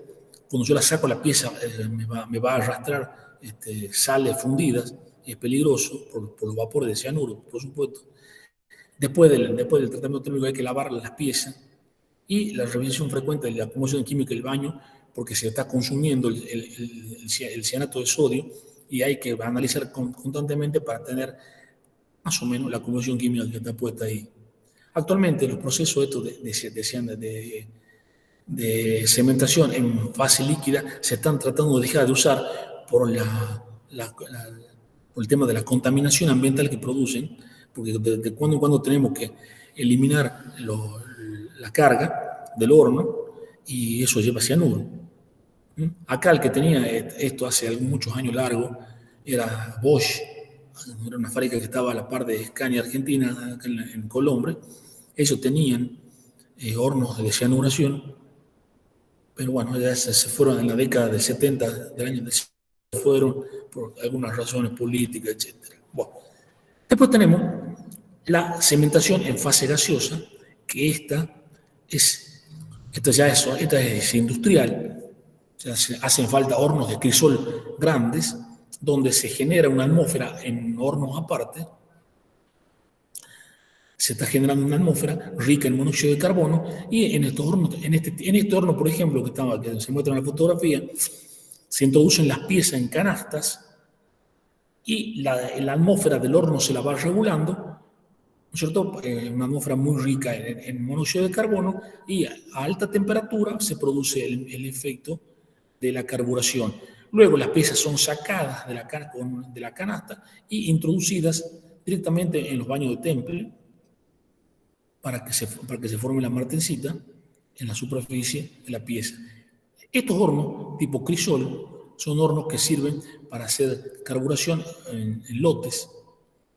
Cuando yo la saco, la pieza me va a arrastrar sales fundidas, y es peligroso por los vapores de cianuro, por supuesto. Después del tratamiento térmico hay que lavar las piezas, y la revisión frecuente de la combustión química del baño, porque se está consumiendo el cianato de sodio, y hay que analizar constantemente para tener más o menos la combustión química que está puesta ahí. Actualmente los procesos estos de cementación en fase líquida se están tratando de dejar de usar por el tema de la contaminación ambiental que producen, porque de cuando en cuando tenemos que eliminar la carga del horno, y eso lleva cianuro. Acá el que tenía esto hace muchos años largos era Bosch, era una fábrica que estaba a la par de Scania Argentina, acá en Colombre. Ellos tenían hornos de cianuración, pero bueno, ya se fueron en la década del 70 del año, se fueron por algunas razones políticas, etc. Bueno, después tenemos la cementación en fase gaseosa, que esta es industrial. O sea, hacen falta hornos de crisol grandes, donde se genera una atmósfera en hornos aparte. se está generando una atmósfera rica en monóxido de carbono, y en estos hornos, en este horno, por ejemplo, que se muestra en la fotografía, se introducen las piezas en canastas y la atmósfera del horno se la va regulando, ¿no es cierto? Una atmósfera muy rica en monóxido de carbono, y a alta temperatura se produce el efecto de la carburación. Luego las piezas son sacadas de la canasta y introducidas directamente en los baños de temple para que se forme la martencita en la superficie de la pieza. Estos hornos tipo crisol son hornos que sirven para hacer carburación en lotes.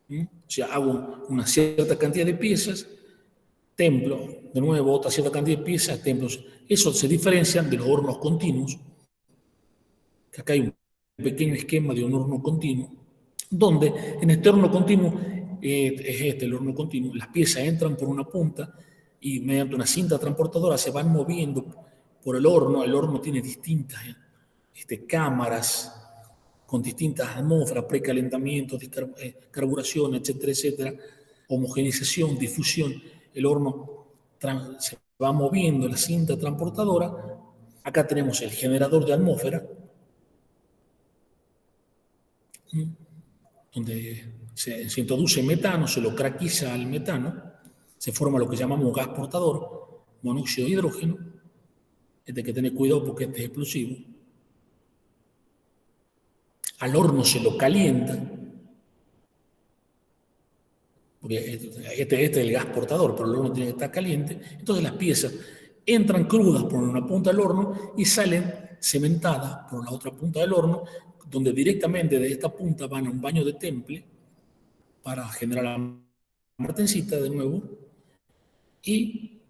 O sea, hago una cierta cantidad de piezas, templo, de nuevo otra cierta cantidad de piezas, templos. Eso se diferencia de los hornos continuos, que acá hay un pequeño esquema de un horno continuo, donde en este horno continuo, el horno continuo, las piezas entran por una punta y mediante una cinta transportadora se van moviendo por el horno tiene distintas cámaras con distintas atmósferas, precalentamiento, carburación, etcétera, etcétera, homogenización, difusión. El horno se va moviendo la cinta transportadora. Acá tenemos el generador de atmósfera, donde se introduce metano, se lo craquiza al metano, se forma lo que llamamos gas portador, monóxido de hidrógeno. Hay que tener cuidado porque este es explosivo. Al horno se lo calienta, porque este es el gas portador, pero el horno tiene que estar caliente. Entonces las piezas entran crudas por una punta del horno y salen cementadas por la otra punta del horno, donde directamente de esta punta van a un baño de temple para generar la martencita de nuevo, y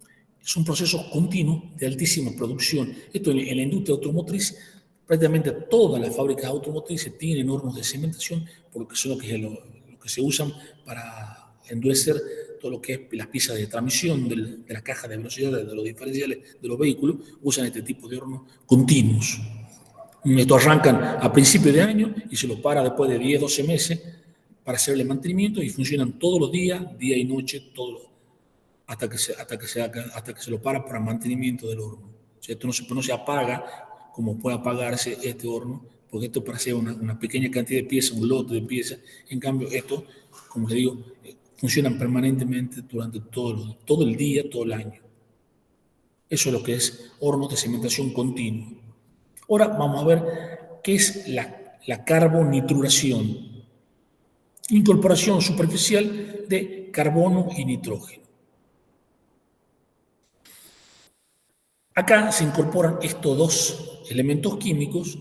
son procesos continuos de altísima producción. Esto en la industria automotriz, prácticamente todas las fábricas automotrices tienen hornos de cementación, porque son lo que se usan para endurecer todo lo que es las piezas de transmisión de la caja de velocidades, de los diferenciales de los vehículos. Usan este tipo de hornos continuos. Esto arrancan a principios de año y se lo para después de 10, 12 meses para hacerle mantenimiento, y funcionan todos los días, día y noche, hasta que se lo para mantenimiento del horno. O sea, esto no se apaga como puede apagarse este horno, porque esto para hacer una pequeña cantidad de piezas, un lote de piezas. En cambio, esto, como les digo, funcionan permanentemente durante todo el día, todo el año. Eso es lo que es hornos de cementación continua. Ahora vamos a ver qué es la carbonituración. Incorporación superficial de carbono y nitrógeno. Acá se incorporan estos dos elementos químicos,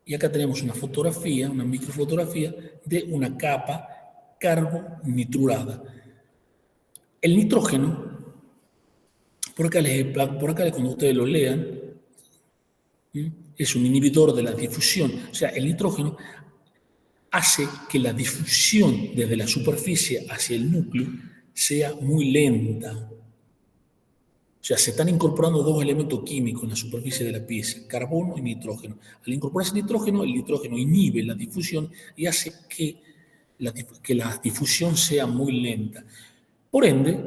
y acá tenemos una fotografía, una microfotografía de una capa carbonitrurada. El nitrógeno, por acá cuando ustedes lo lean, es un inhibidor de la difusión. O sea, el nitrógeno hace que la difusión desde la superficie hacia el núcleo sea muy lenta. O sea, se están incorporando dos elementos químicos en la superficie de la pieza, carbono y nitrógeno. Al incorporarse el nitrógeno inhibe la difusión y hace que la difusión sea muy lenta. Por ende,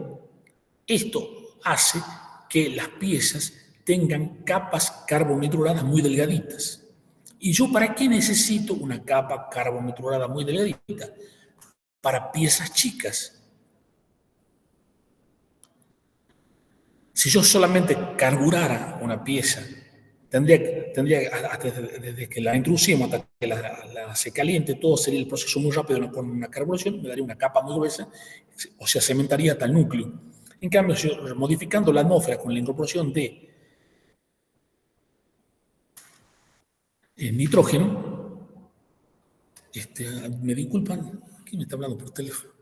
esto hace que las piezas tengan capas carbonitruradas muy delgaditas. ¿Y yo para qué necesito una capa carbonitrurada muy delgadita? Para piezas chicas. Si yo solamente carburara una pieza, tendría desde que la introducimos hasta que se caliente, todo sería el proceso muy rápido con una carburación, me daría una capa muy gruesa, o sea, cementaría hasta el núcleo. En cambio, modificando la atmósfera con la incorporación de nitrógeno, me disculpan, ¿quién me está hablando por teléfono?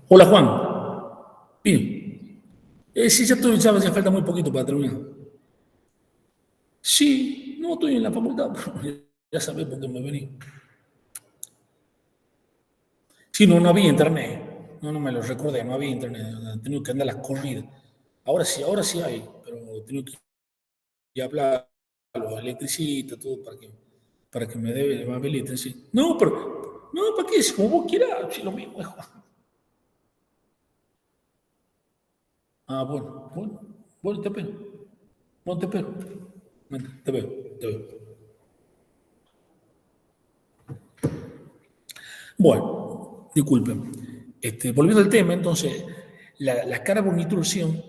Hola, Juan. Bien. Sí, ya falta muy poquito para terminar. Sí, no estoy en la facultad, ya sabés por qué me vení. Sí, no había internet. No me lo recordé, no había internet. Tenía que andar a las corridas. Ahora sí hay, pero tengo que hablar a los electricistas, todo, para que me habiliten, sí. No, pero, no, ¿para qué? Si como vos quieras, si lo mismo, mejor. Ah, bueno, te espero. Bueno, te espero. Te veo. Bueno, disculpen. Volviendo al tema, entonces, la carbonitración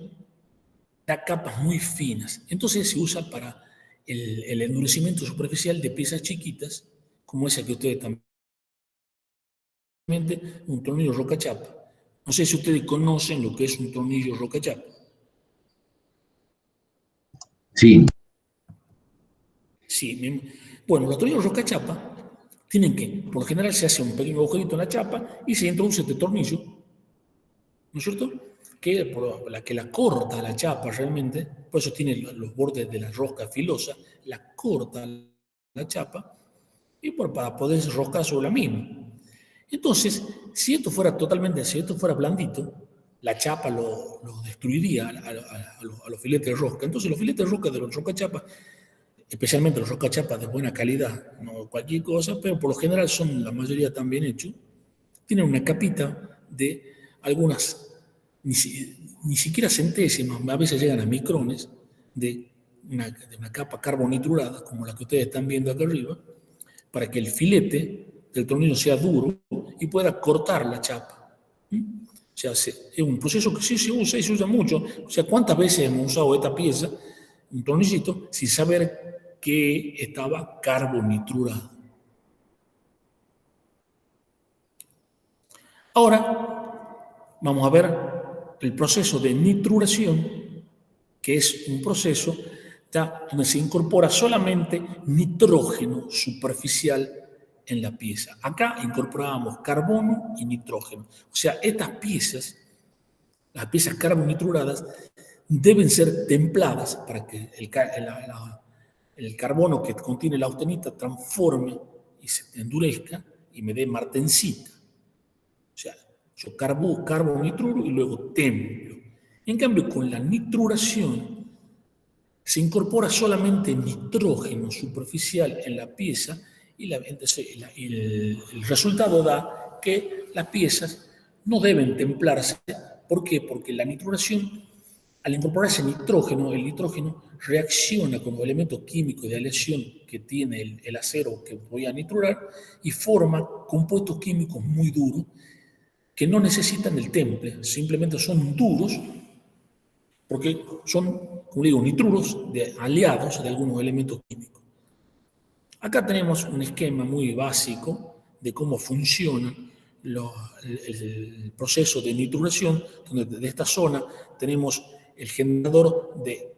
da capas muy finas. Entonces se usa para el endurecimiento superficial de piezas chiquitas, como esa que ustedes también, un tornillo rocachapa. No sé si ustedes conocen lo que es un tornillo rocachapa. Sí. Sí, bueno, los tornillos rocachapa tienen que, por lo general se hace un pequeño agujerito en la chapa y se introduce este tornillo, ¿no es cierto? Que por la que la corta la chapa realmente, por eso tiene los bordes de la rosca filosa, la corta la chapa y para poder roscar sobre la misma. Entonces, si esto fuera blandito, la chapa lo destruiría a los filetes de rosca. Entonces, los filetes de rosca de los roscachapas, especialmente los roscachapas de buena calidad, no cualquier cosa, pero por lo general son la mayoría también hechos, tienen una capita de algunas, ni siquiera centésimas, a veces llegan a micrones, de una capa carbonitrurada, como la que ustedes están viendo acá arriba, para que el filete del tornillo sea duro y pueda cortar la chapa. O sea, es un proceso que sí se usa y se usa mucho. O sea, ¿cuántas veces hemos usado esta pieza, un tornillito, sin saber que estaba carbonitrurado? Ahora vamos a ver el proceso de nitruración, que es un proceso donde se incorpora solamente nitrógeno superficial en la pieza. Acá incorporábamos carbono y nitrógeno. O sea, estas piezas, las piezas carbonitruradas, deben ser templadas para que el carbono que contiene la austenita transforme y se endurezca y me dé martensita. O sea, yo carbonitruro y luego templo. En cambio, con la nitruración se incorpora solamente nitrógeno superficial en la pieza y el resultado da que las piezas no deben templarse. ¿Por qué? Porque la nitruración, al incorporarse nitrógeno, el nitrógeno reacciona con los elementos químicos de aleación que tiene el acero que voy a nitrurar y forma compuestos químicos muy duros que no necesitan el temple, simplemente son duros porque son, como digo, nitruros aliados de algunos elementos químicos. Acá tenemos un esquema muy básico de cómo funciona el proceso de nitruración, donde de esta zona tenemos el generador de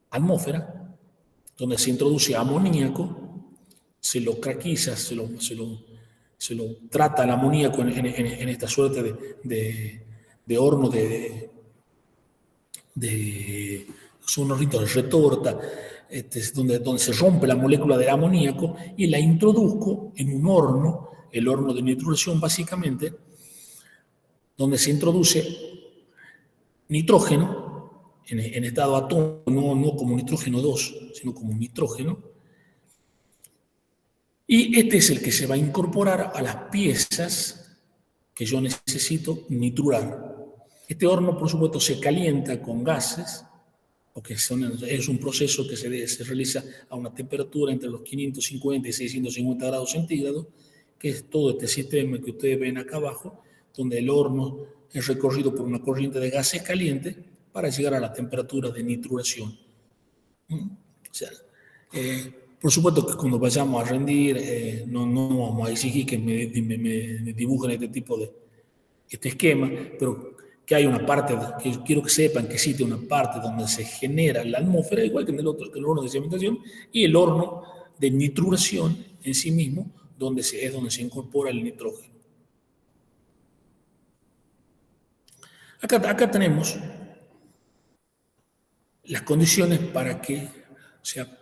atmósfera, donde se introduce amoníaco, se lo craquiza, se lo trata el amoníaco en esta suerte de horno son unos ritos de retorta, donde se rompe la molécula del amoníaco y la introduzco en un horno, el horno de nitruración básicamente, donde se introduce nitrógeno en estado atómico, no como nitrógeno 2, sino como nitrógeno, y este es el que se va a incorporar a las piezas que yo necesito nitrurar. Este horno, por supuesto, se calienta con gases, porque es un proceso que se realiza a una temperatura entre los 550 y 650 grados centígrados, que es todo este sistema que ustedes ven acá abajo, donde el horno es recorrido por una corriente de gases calientes para llegar a la temperatura de nitruración. O sea, por supuesto que cuando vayamos a rendir, no vamos a exigir que me dibujen este tipo de esquema, pero que hay una parte, que quiero que sepan que existe una parte donde se genera la atmósfera, igual que en el horno de cementación, y el horno de nitruración en sí mismo, es donde se incorpora el nitrógeno. Acá tenemos las condiciones para que, o sea,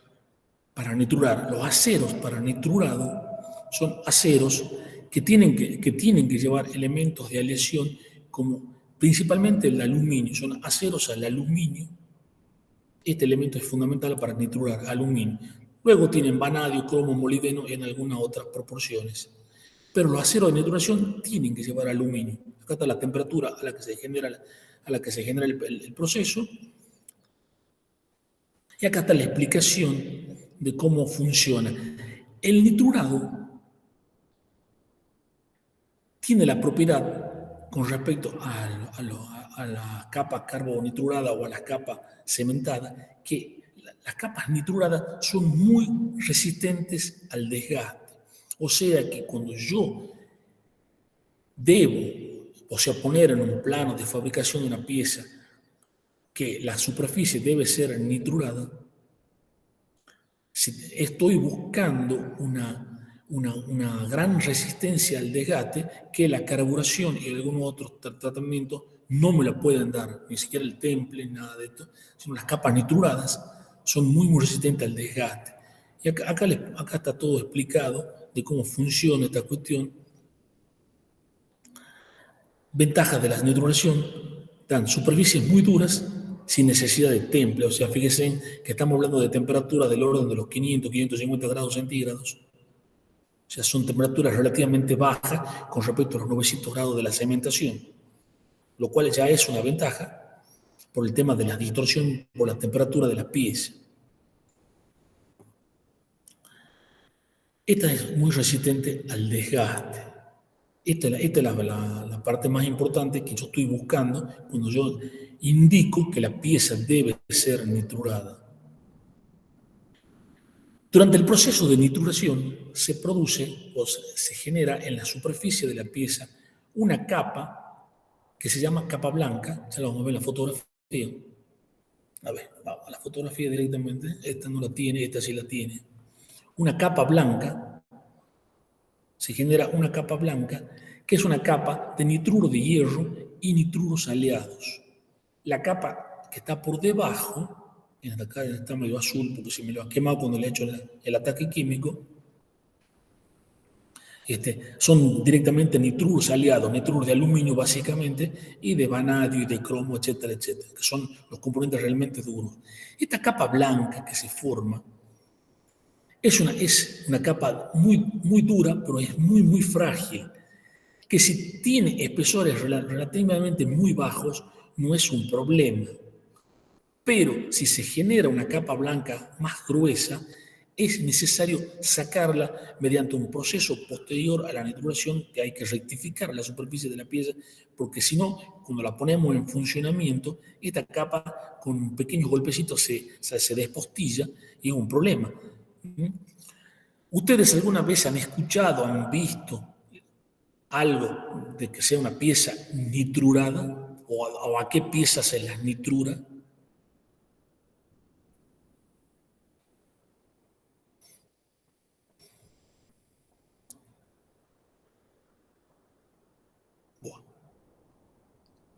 para nitrurar. Los aceros para nitrurado son aceros que tienen que llevar elementos de aleación como principalmente el aluminio. Son aceros al aluminio. Este elemento es fundamental para nitrurar aluminio. Luego tienen vanadio, cromo, molibdeno en algunas otras proporciones. Pero los aceros de nitruración tienen que llevar aluminio. Acá está la temperatura a la que se genera, el proceso. Y acá está la explicación de cómo funciona. El nitrurado tiene la propiedad con respecto a la capa carbonitrurada o a la capa cementada, que las capas nitruradas son muy resistentes al desgaste. O sea que cuando yo debo, o sea, poner en un plano de fabricación de una pieza que la superficie debe ser nitrurada, si estoy buscando una gran resistencia al desgaste que la carburación y algunos otros tratamientos no me la pueden dar, ni siquiera el temple, nada de esto, sino las capas nitruradas son muy resistentes al desgaste. Y acá está todo explicado de cómo funciona esta cuestión. Ventajas de la nitruración: dan superficies muy duras sin necesidad de temple. O sea, fíjense que estamos hablando de temperaturas del orden de los 500, 550 grados centígrados. O sea, son temperaturas relativamente bajas con respecto a los 900 grados de la cementación, lo cual ya es una ventaja por el tema de la distorsión por la temperatura de la pieza. Esta es muy resistente al desgaste. Esta es la parte más importante que yo estoy buscando cuando yo indico que la pieza debe ser nitrurada. Durante el proceso de nitruración se produce o se genera en la superficie de la pieza una capa que se llama capa blanca. Ya la vamos a ver en la fotografía. A ver, vamos a la fotografía directamente. Esta no la tiene, esta sí la tiene. Una capa blanca, se genera una capa blanca que es una capa de nitruro de hierro y nitruros aliados. La capa que está por debajo, acá está medio azul porque se me lo ha quemado cuando le he hecho el ataque químico, son directamente nitruros aliados, nitruros de aluminio básicamente, y de vanadio y de cromo, etcétera, etcétera, que son los componentes realmente duros. Esta capa blanca que se forma es una capa muy dura, pero es muy frágil, que si tiene espesores relativamente muy bajos, no es un problema. Pero si se genera una capa blanca más gruesa, es necesario sacarla mediante un proceso posterior a la nitruración, que hay que rectificar la superficie de la pieza, porque si no, cuando la ponemos en funcionamiento, esta capa con pequeños golpecitos se despostilla y es un problema. ¿Ustedes alguna vez han escuchado, han visto algo de que sea una pieza nitrurada? ¿O a qué pieza se las nitrura?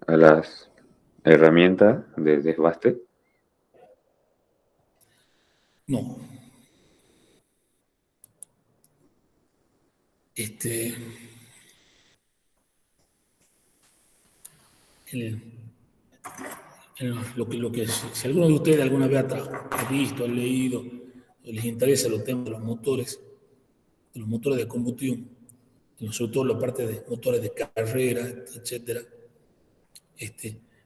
A las herramientas de desbaste. No. Si alguno de ustedes alguna vez ha visto, ha leído, o les interesa los temas de los motores de combustión, sobre todo la parte de motores de carrera, etcétera,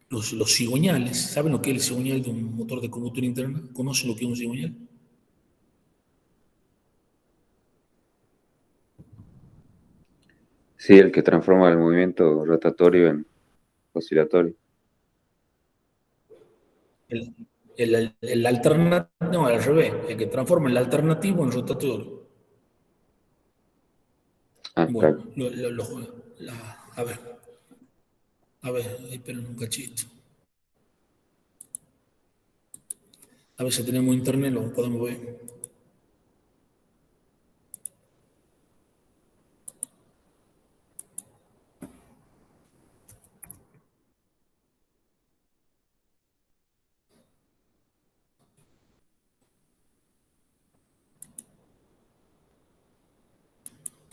los cigüeñales, ¿saben lo que es el cigüeñal de un motor de combustión interna? ¿Conocen lo que es un cigüeñal? Sí, el que transforma el movimiento rotatorio en oscilatorio. El alternativo, no, al revés, el que transforma el alternativo en rotatorio. Bueno, Claro. a ver, esperen un cachito. A ver si tenemos internet, lo podemos ver.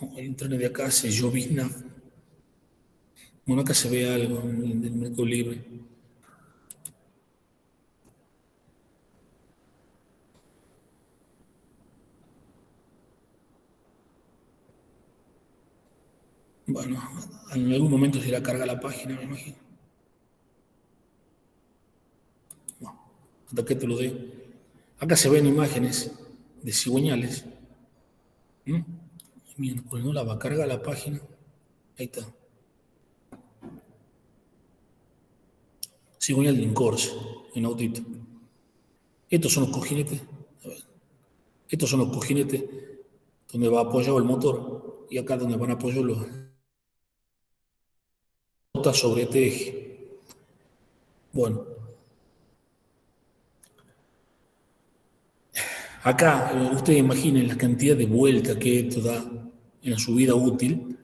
El internet de acá se llovizna. Bueno, acá se ve algo del Mercado Libre. Bueno, en algún momento se irá a cargar la página, me imagino. Bueno, hasta que te lo dé. Acá se ven imágenes de cigüeñales. Miércoles no la va a cargar la página. Ahí está. Cigüeñal de Incorsa, en autito. Estos son los cojinetes. A ver. Estos son los cojinetes donde va apoyado el motor. Y acá donde van apoyados los botas sobre este eje. Bueno. Acá, ustedes imaginen la cantidad de vueltas que esto da en su vida útil.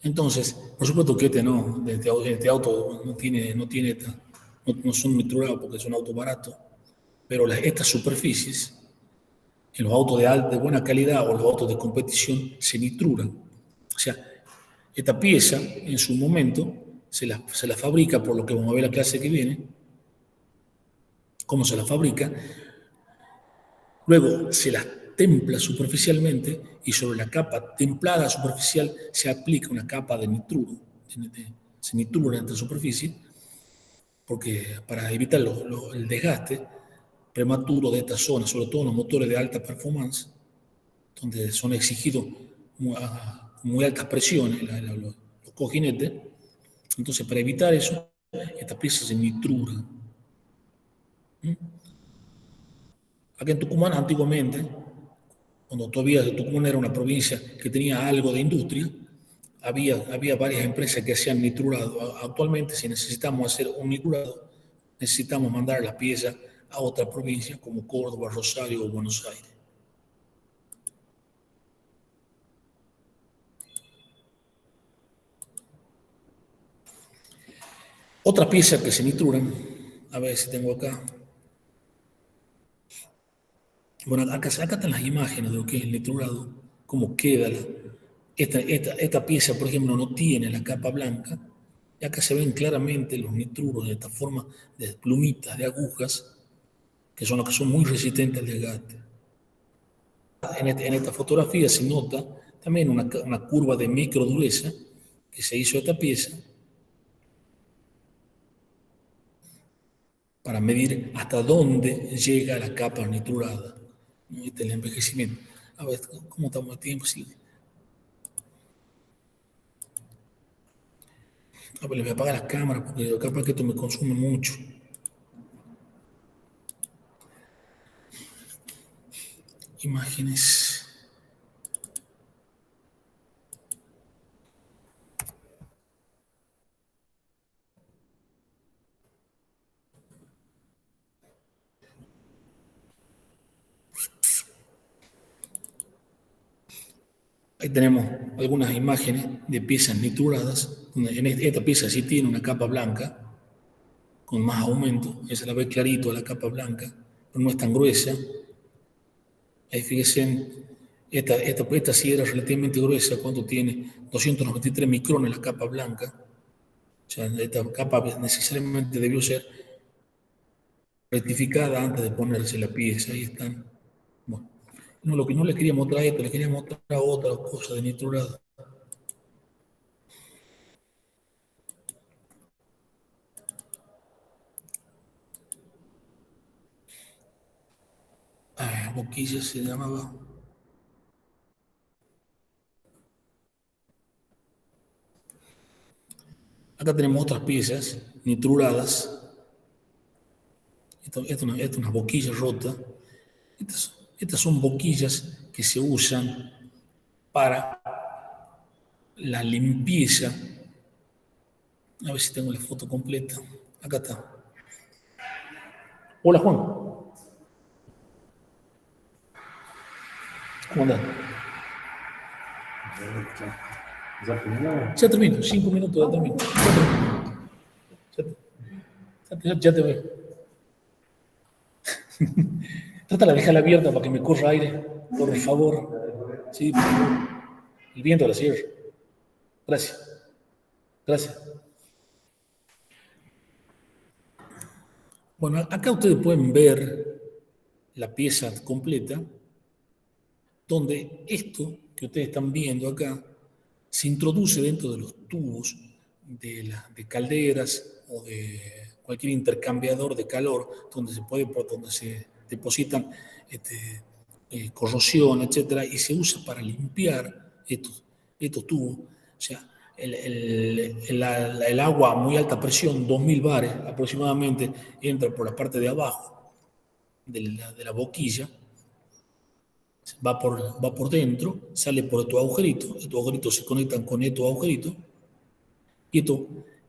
Entonces, por supuesto que este auto no son niturados porque es un auto barato, pero estas superficies, en los autos de buena calidad o los autos de competición, se nitruran. O sea, esta pieza, en su momento, se la fabrica, por lo que vamos a ver la clase que viene, cómo se la fabrica. Luego se las templa superficialmente y sobre la capa templada superficial se aplica una capa de nitruro. Se nitrura entre la superficie porque para evitar el desgaste prematuro de esta zona, sobre todo en los motores de alta performance, donde son exigidos muy altas presiones los cojinetes. Entonces, para evitar eso, esta pieza se nitrura. Aquí en Tucumán, antiguamente, cuando todavía Tucumán era una provincia que tenía algo de industria, había varias empresas que hacían nitrurado. Actualmente, si necesitamos hacer un nitrurado, necesitamos mandar las piezas a otra provincia como Córdoba, Rosario o Buenos Aires. Otras piezas que se nitruran, a ver si tengo acá. Bueno, acá están las imágenes de lo que es el nitrurado, cómo queda esta pieza, por ejemplo, no tiene la capa blanca, y acá se ven claramente los nitruros de esta forma de plumitas, de agujas, que son los que son muy resistentes al desgaste. En esta fotografía se nota también una curva de microdureza que se hizo esta pieza para medir hasta dónde llega la capa nitrurada. Este es el envejecimiento. A ver, ¿cómo estamos de tiempo? Sí. A ver, le voy a apagar las cámaras porque capaz que esto me consume mucho. Imágenes. Ahí tenemos algunas imágenes de piezas nituradas. En esta pieza sí tiene una capa blanca, con más aumento. Esa la ve clarito, la capa blanca, pero no es tan gruesa. Ahí fíjense, esta sí era relativamente gruesa, cuando tiene 293 micrones la capa blanca. O sea, esta capa necesariamente debió ser rectificada antes de ponerse la pieza. Ahí están. Bueno, no, lo que no les quería mostrar esto, les quería mostrar otra cosa de nitrurado. Boquilla se llamaba. Acá tenemos otras piezas nitruradas. Esta es una boquilla rota. Estas son boquillas que se usan para la limpieza. A ver si tengo la foto completa. Acá está. Hola, Juan. ¿Cómo andás? Ya termino. 5 minutos, ya termino. Ya te veo. Trata de dejarla abierta para que me corra aire, por favor. Sí, por favor. El viento de la sierra. Gracias. Gracias. Bueno, acá ustedes pueden ver la pieza completa, donde esto que ustedes están viendo acá se introduce dentro de los tubos de calderas o de cualquier intercambiador de calor, donde se depositan corrosión, etcétera, y se usa para limpiar estos tubos. O sea, el agua a muy alta presión, 2000 bares aproximadamente, entra por la parte de abajo de la boquilla, va por dentro, sale por estos agujeritos se conectan con estos agujeritos, y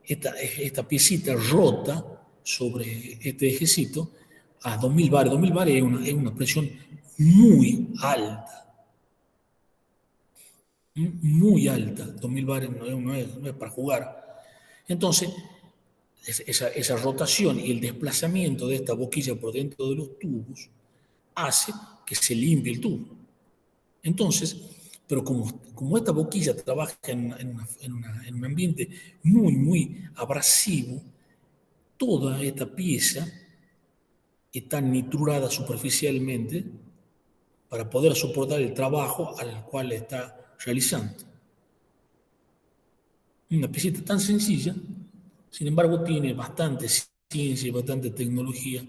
esta piecita rota sobre este ejecito a 2000 bares. 2000 bares es una presión muy alta. Muy alta. 2000 bares no es para jugar. Entonces, esa rotación y el desplazamiento de esta boquilla por dentro de los tubos hace que se limpie el tubo. Entonces, pero como esta boquilla trabaja en un ambiente muy, muy abrasivo, toda esta pieza está nitrurada superficialmente para poder soportar el trabajo al cual está realizando. Una piecita tan sencilla, sin embargo, tiene bastante ciencia y bastante tecnología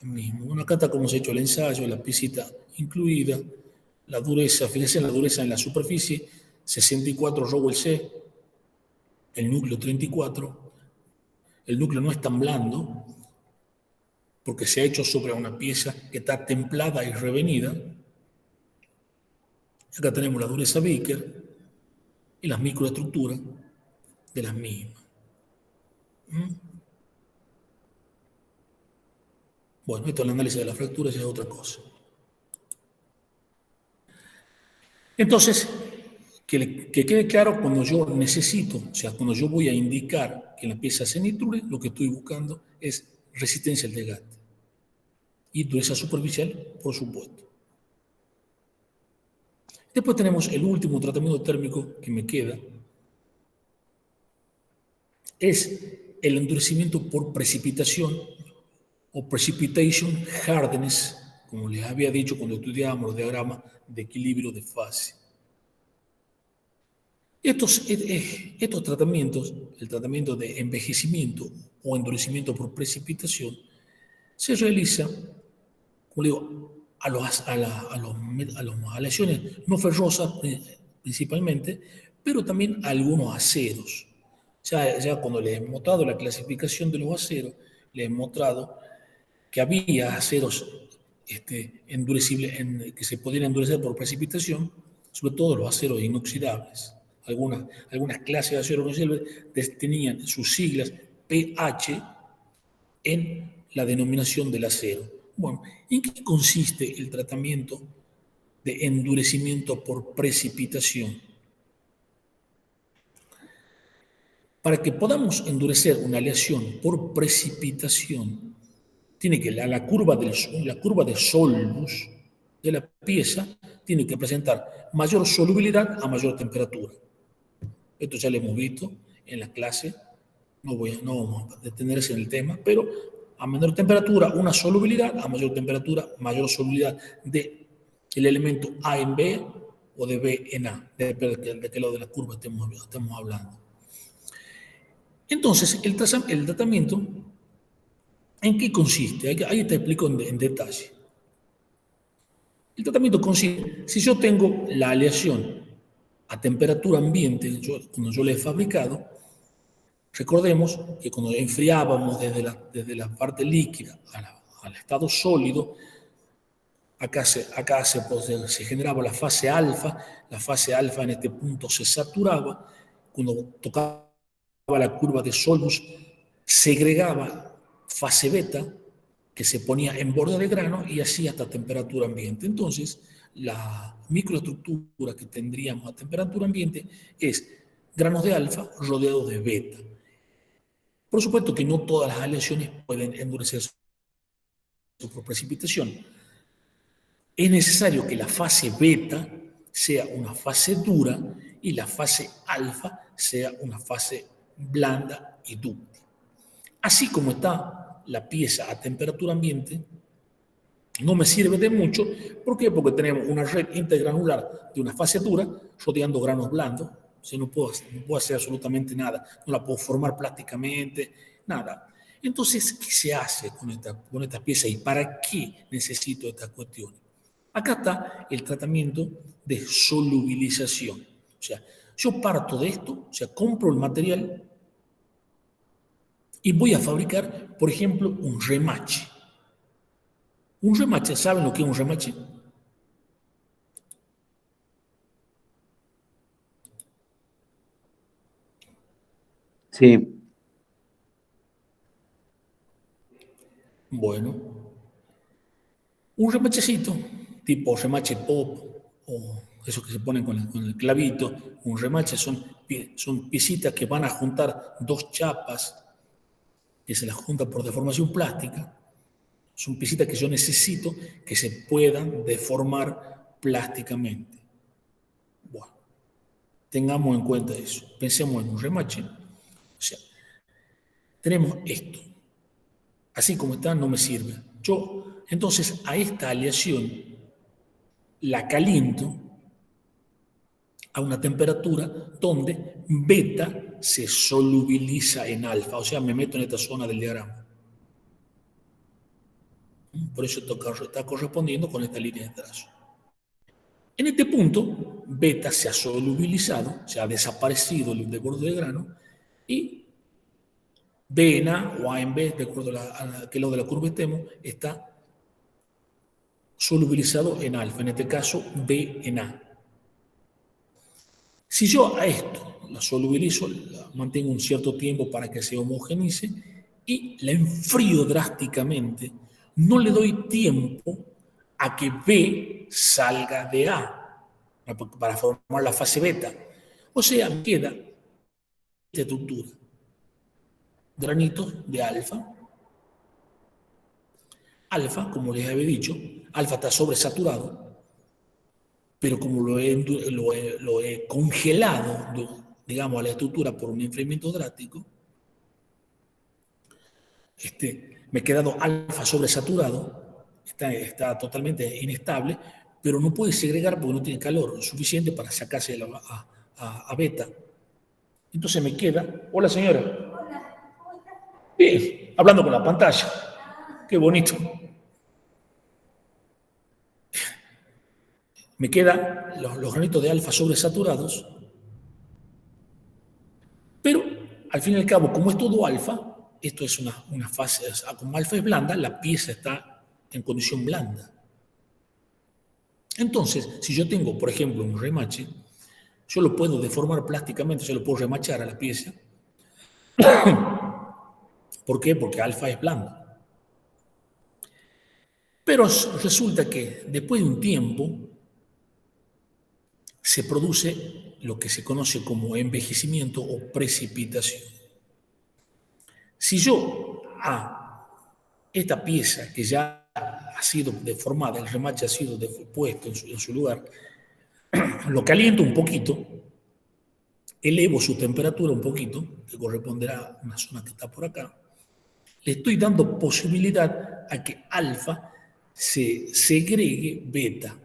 mismo. Bueno, acá está cómo se ha hecho el ensayo, la piecita incluida, la dureza, fíjense en la dureza en la superficie, 64 Rowell C, el núcleo 34. El núcleo no es tan blando porque se ha hecho sobre una pieza que está templada y revenida. Acá tenemos la dureza Baker y las microestructuras de las mismas. Bueno, esto es el análisis de las fracturas, es otra cosa. Entonces, que quede claro, cuando yo necesito, o sea, cuando yo voy a indicar que la pieza se nitrure, lo que estoy buscando es resistencia al desgaste. Y dureza superficial, por supuesto. Después tenemos el último tratamiento térmico que me queda, es el endurecimiento por precipitación o precipitation hardness, como les había dicho cuando estudiábamos los diagramas de equilibrio de fase. Estos tratamientos, el tratamiento de envejecimiento o endurecimiento por precipitación, se realiza, como digo, a las lesiones no ferrosas principalmente, pero también a algunos aceros. Ya cuando les he mostrado la clasificación de los aceros, les he mostrado que había aceros endurecibles que se podían endurecer por precipitación, sobre todo los aceros inoxidables. Algunas clases de acero inoxidables tenían sus siglas pH en la denominación del acero. Bueno, ¿en qué consiste el tratamiento de endurecimiento por precipitación? Para que podamos endurecer una aleación por precipitación, tiene que la curva de Solbus de la pieza tiene que presentar mayor solubilidad a mayor temperatura. Esto ya lo hemos visto en la clase, no vamos a detenerse en el tema, pero a menor temperatura, una solubilidad, a mayor temperatura, mayor solubilidad del elemento A en B o de B en A, depende de qué lado de la curva estemos hablando. Entonces, el tratamiento, ¿en qué consiste? Ahí te explico en detalle. El tratamiento consiste, si yo tengo la aleación a temperatura ambiente, cuando yo la he fabricado, recordemos que cuando enfriábamos desde la parte líquida al estado sólido, acá se generaba la fase alfa en este punto se saturaba, cuando tocaba la curva de Solbus, segregaba fase beta, que se ponía en borde de grano y así hasta temperatura ambiente. Entonces, la microestructura que tendríamos a temperatura ambiente es granos de alfa rodeados de beta. Por supuesto que no todas las aleaciones pueden endurecerse por precipitación. Es necesario que la fase beta sea una fase dura y la fase alfa sea una fase blanda y dúctil. Así como está la pieza a temperatura ambiente, no me sirve de mucho. ¿Por qué? Porque tenemos una red intergranular de una fase dura rodeando granos blandos. O sea, no puedo hacer absolutamente nada. No la puedo formar plásticamente, nada. Entonces, ¿qué se hace con esta pieza y para qué necesito estas cuestiones? Acá está el tratamiento de solubilización. O sea, yo parto de esto, o sea, compro el material y voy a fabricar, por ejemplo, un remache. Un remache, ¿saben lo que es un remache? Sí. Bueno, un remachecito, tipo remache pop, o esos que se ponen con el clavito. Un remache son piecitas que van a juntar dos chapas, que se las juntan por deformación plástica. Son piecitas que yo necesito que se puedan deformar plásticamente. Bueno, tengamos en cuenta eso. Pensemos en un remache. O sea, tenemos esto. Así como está, no me sirve. Yo, entonces, a esta aleación la caliento a una temperatura donde beta se solubiliza en alfa. O sea, me meto en esta zona del diagrama. Por eso está correspondiendo con esta línea de trazo. En este punto, beta se ha solubilizado, se ha desaparecido el borde de grano, y B en A o A en B, de acuerdo a que lo de la curva estemos, está solubilizado en alfa, en este caso B en A. Si yo a esto la solubilizo, la mantengo un cierto tiempo para que se homogenice y la enfrío drásticamente, no le doy tiempo a que B salga de A para formar la fase beta. O sea, me queda esta estructura. Granitos de alfa. Alfa, como les había dicho, alfa está sobresaturado, pero como lo he congelado, digamos, a la estructura por un enfriamiento drástico, me he quedado alfa sobresaturado, está totalmente inestable, pero no puede segregar porque no tiene calor suficiente para sacarse a beta. Entonces me queda, hola señora. Bien, hablando con la pantalla. Qué bonito. Me quedan los granitos de alfa sobresaturados, pero al fin y al cabo, como es todo alfa, esto es una fase, como alfa es blanda, la pieza está en condición blanda. Entonces, si yo tengo, por ejemplo, un remache, yo lo puedo deformar plásticamente, yo lo puedo remachar a la pieza. ¿Por qué? Porque alfa es blando. Pero resulta que después de un tiempo se produce lo que se conoce como envejecimiento o precipitación. Si yo a esta pieza que ya ha sido deformada, el remache ha sido puesto en su lugar, lo caliento un poquito, elevo su temperatura un poquito, que corresponderá a una zona que está por acá, le estoy dando posibilidad a que alfa se segregue beta.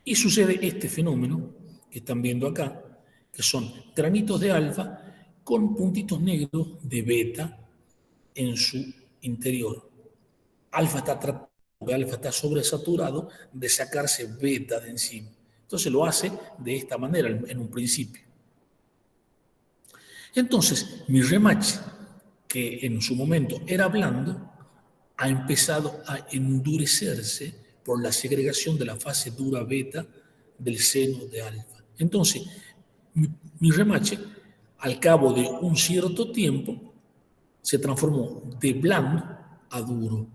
Y sucede este fenómeno que están viendo acá, que son granitos de alfa con puntitos negros de beta en su interior. Alfa está sobresaturado de sacarse beta de encima. Entonces lo hace de esta manera en un principio. Entonces, mi remache, que en su momento era blando, ha empezado a endurecerse por la segregación de la fase dura beta del seno de alfa. Entonces, mi remache, al cabo de un cierto tiempo, se transformó de blando a duro.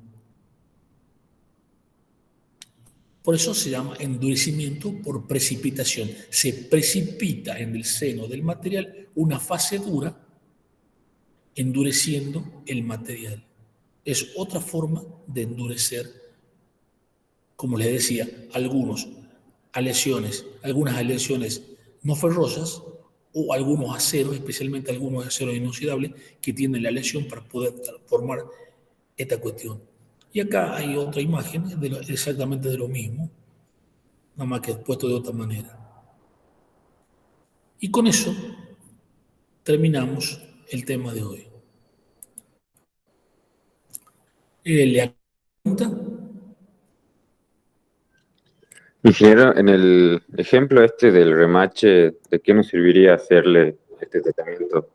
Por eso se llama endurecimiento por precipitación. Se precipita en el seno del material una fase dura, endureciendo el material. Es otra forma de endurecer, como les decía, algunos algunas aleaciones no ferrosas o algunos aceros, especialmente algunos aceros inoxidables, que tienen la aleación para poder formar esta cuestión. Y acá hay otra imagen exactamente de lo mismo, nada más que puesto de otra manera. Y con eso terminamos el tema de hoy. ¿Le pregunta? Ingeniero, en el ejemplo este del remache, ¿de qué nos serviría hacerle este tratamiento?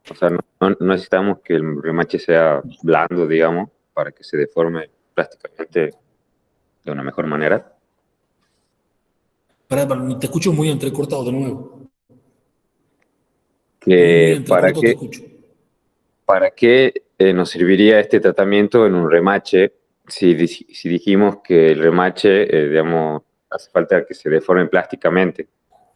O sea, no necesitamos que el remache sea blando, digamos, para que se deforme plásticamente de una mejor manera. Te escucho muy entrecortado de nuevo. Muy Que entrecortado te escucho. ¿Para qué nos serviría este tratamiento en un remache si dijimos que el remache, digamos, hace falta que se deforme plásticamente?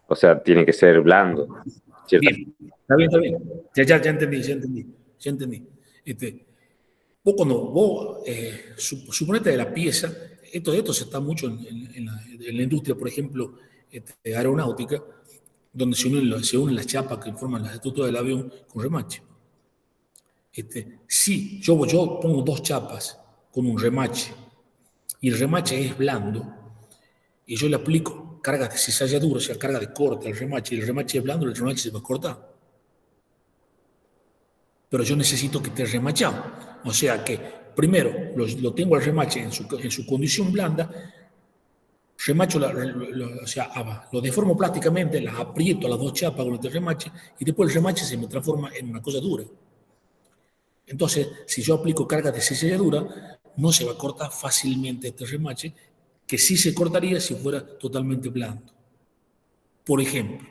O sea, tiene que ser blando. Bien, está bien. Ya entendí. Vos suponete de la pieza, esto se está mucho en la industria, por ejemplo, aeronáutica, donde se unen las chapas que forman las estructuras del avión con remache. Si yo pongo dos chapas con un remache y el remache es blando y yo le aplico carga de cizalladura, o sea, carga de corte al remache y el remache es blando, el remache se va a cortar. Pero yo necesito que esté remachado. O sea que primero lo tengo al remache en su condición blanda, remacho, o sea, lo deformo plásticamente, las aprieto a las dos chapas con el remache y después el remache se me transforma en una cosa dura. Entonces, si yo aplico cargas de cizalladura, no se va a cortar fácilmente este remache, que sí se cortaría si fuera totalmente blando. Por ejemplo.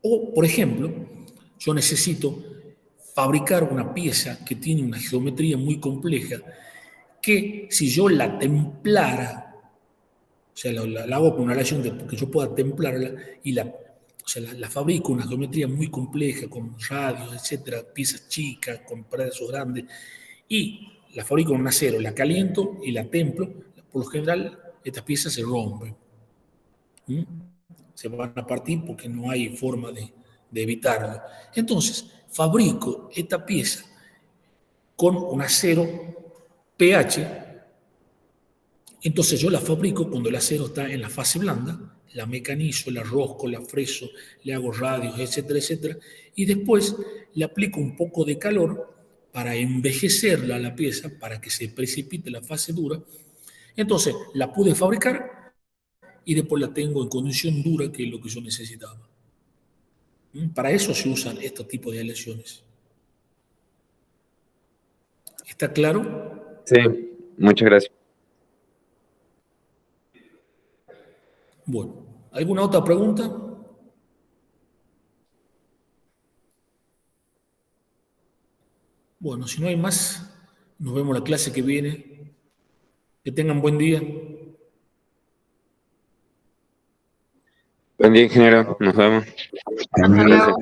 O, por ejemplo, yo necesito fabricar una pieza que tiene una geometría muy compleja, que si yo la templara, o sea, la hago con una aleación que yo pueda templarla y la fabrico una geometría muy compleja, con radios, etcétera, piezas chicas, con pedazos grandes, y la fabrico en un acero, la caliento y la templo, por lo general estas piezas se rompen. Se van a partir porque no hay forma de evitarlo. Entonces, fabrico esta pieza con un acero pH. Entonces yo la fabrico cuando el acero está en la fase blanda, la mecanizo, la rosco, la freso, le hago radios, etcétera, etcétera, y después le aplico un poco de calor para envejecerla a la pieza, para que se precipite la fase dura. Entonces la pude fabricar y después la tengo en condición dura, que es lo que yo necesitaba. Para eso se usan estos tipos de aleaciones. ¿Está claro? Sí, muchas gracias. Bueno, ¿alguna otra pregunta? Bueno, si no hay más, nos vemos la clase que viene. Que tengan buen día. Buen día, ingeniero. Nos vemos. Gracias.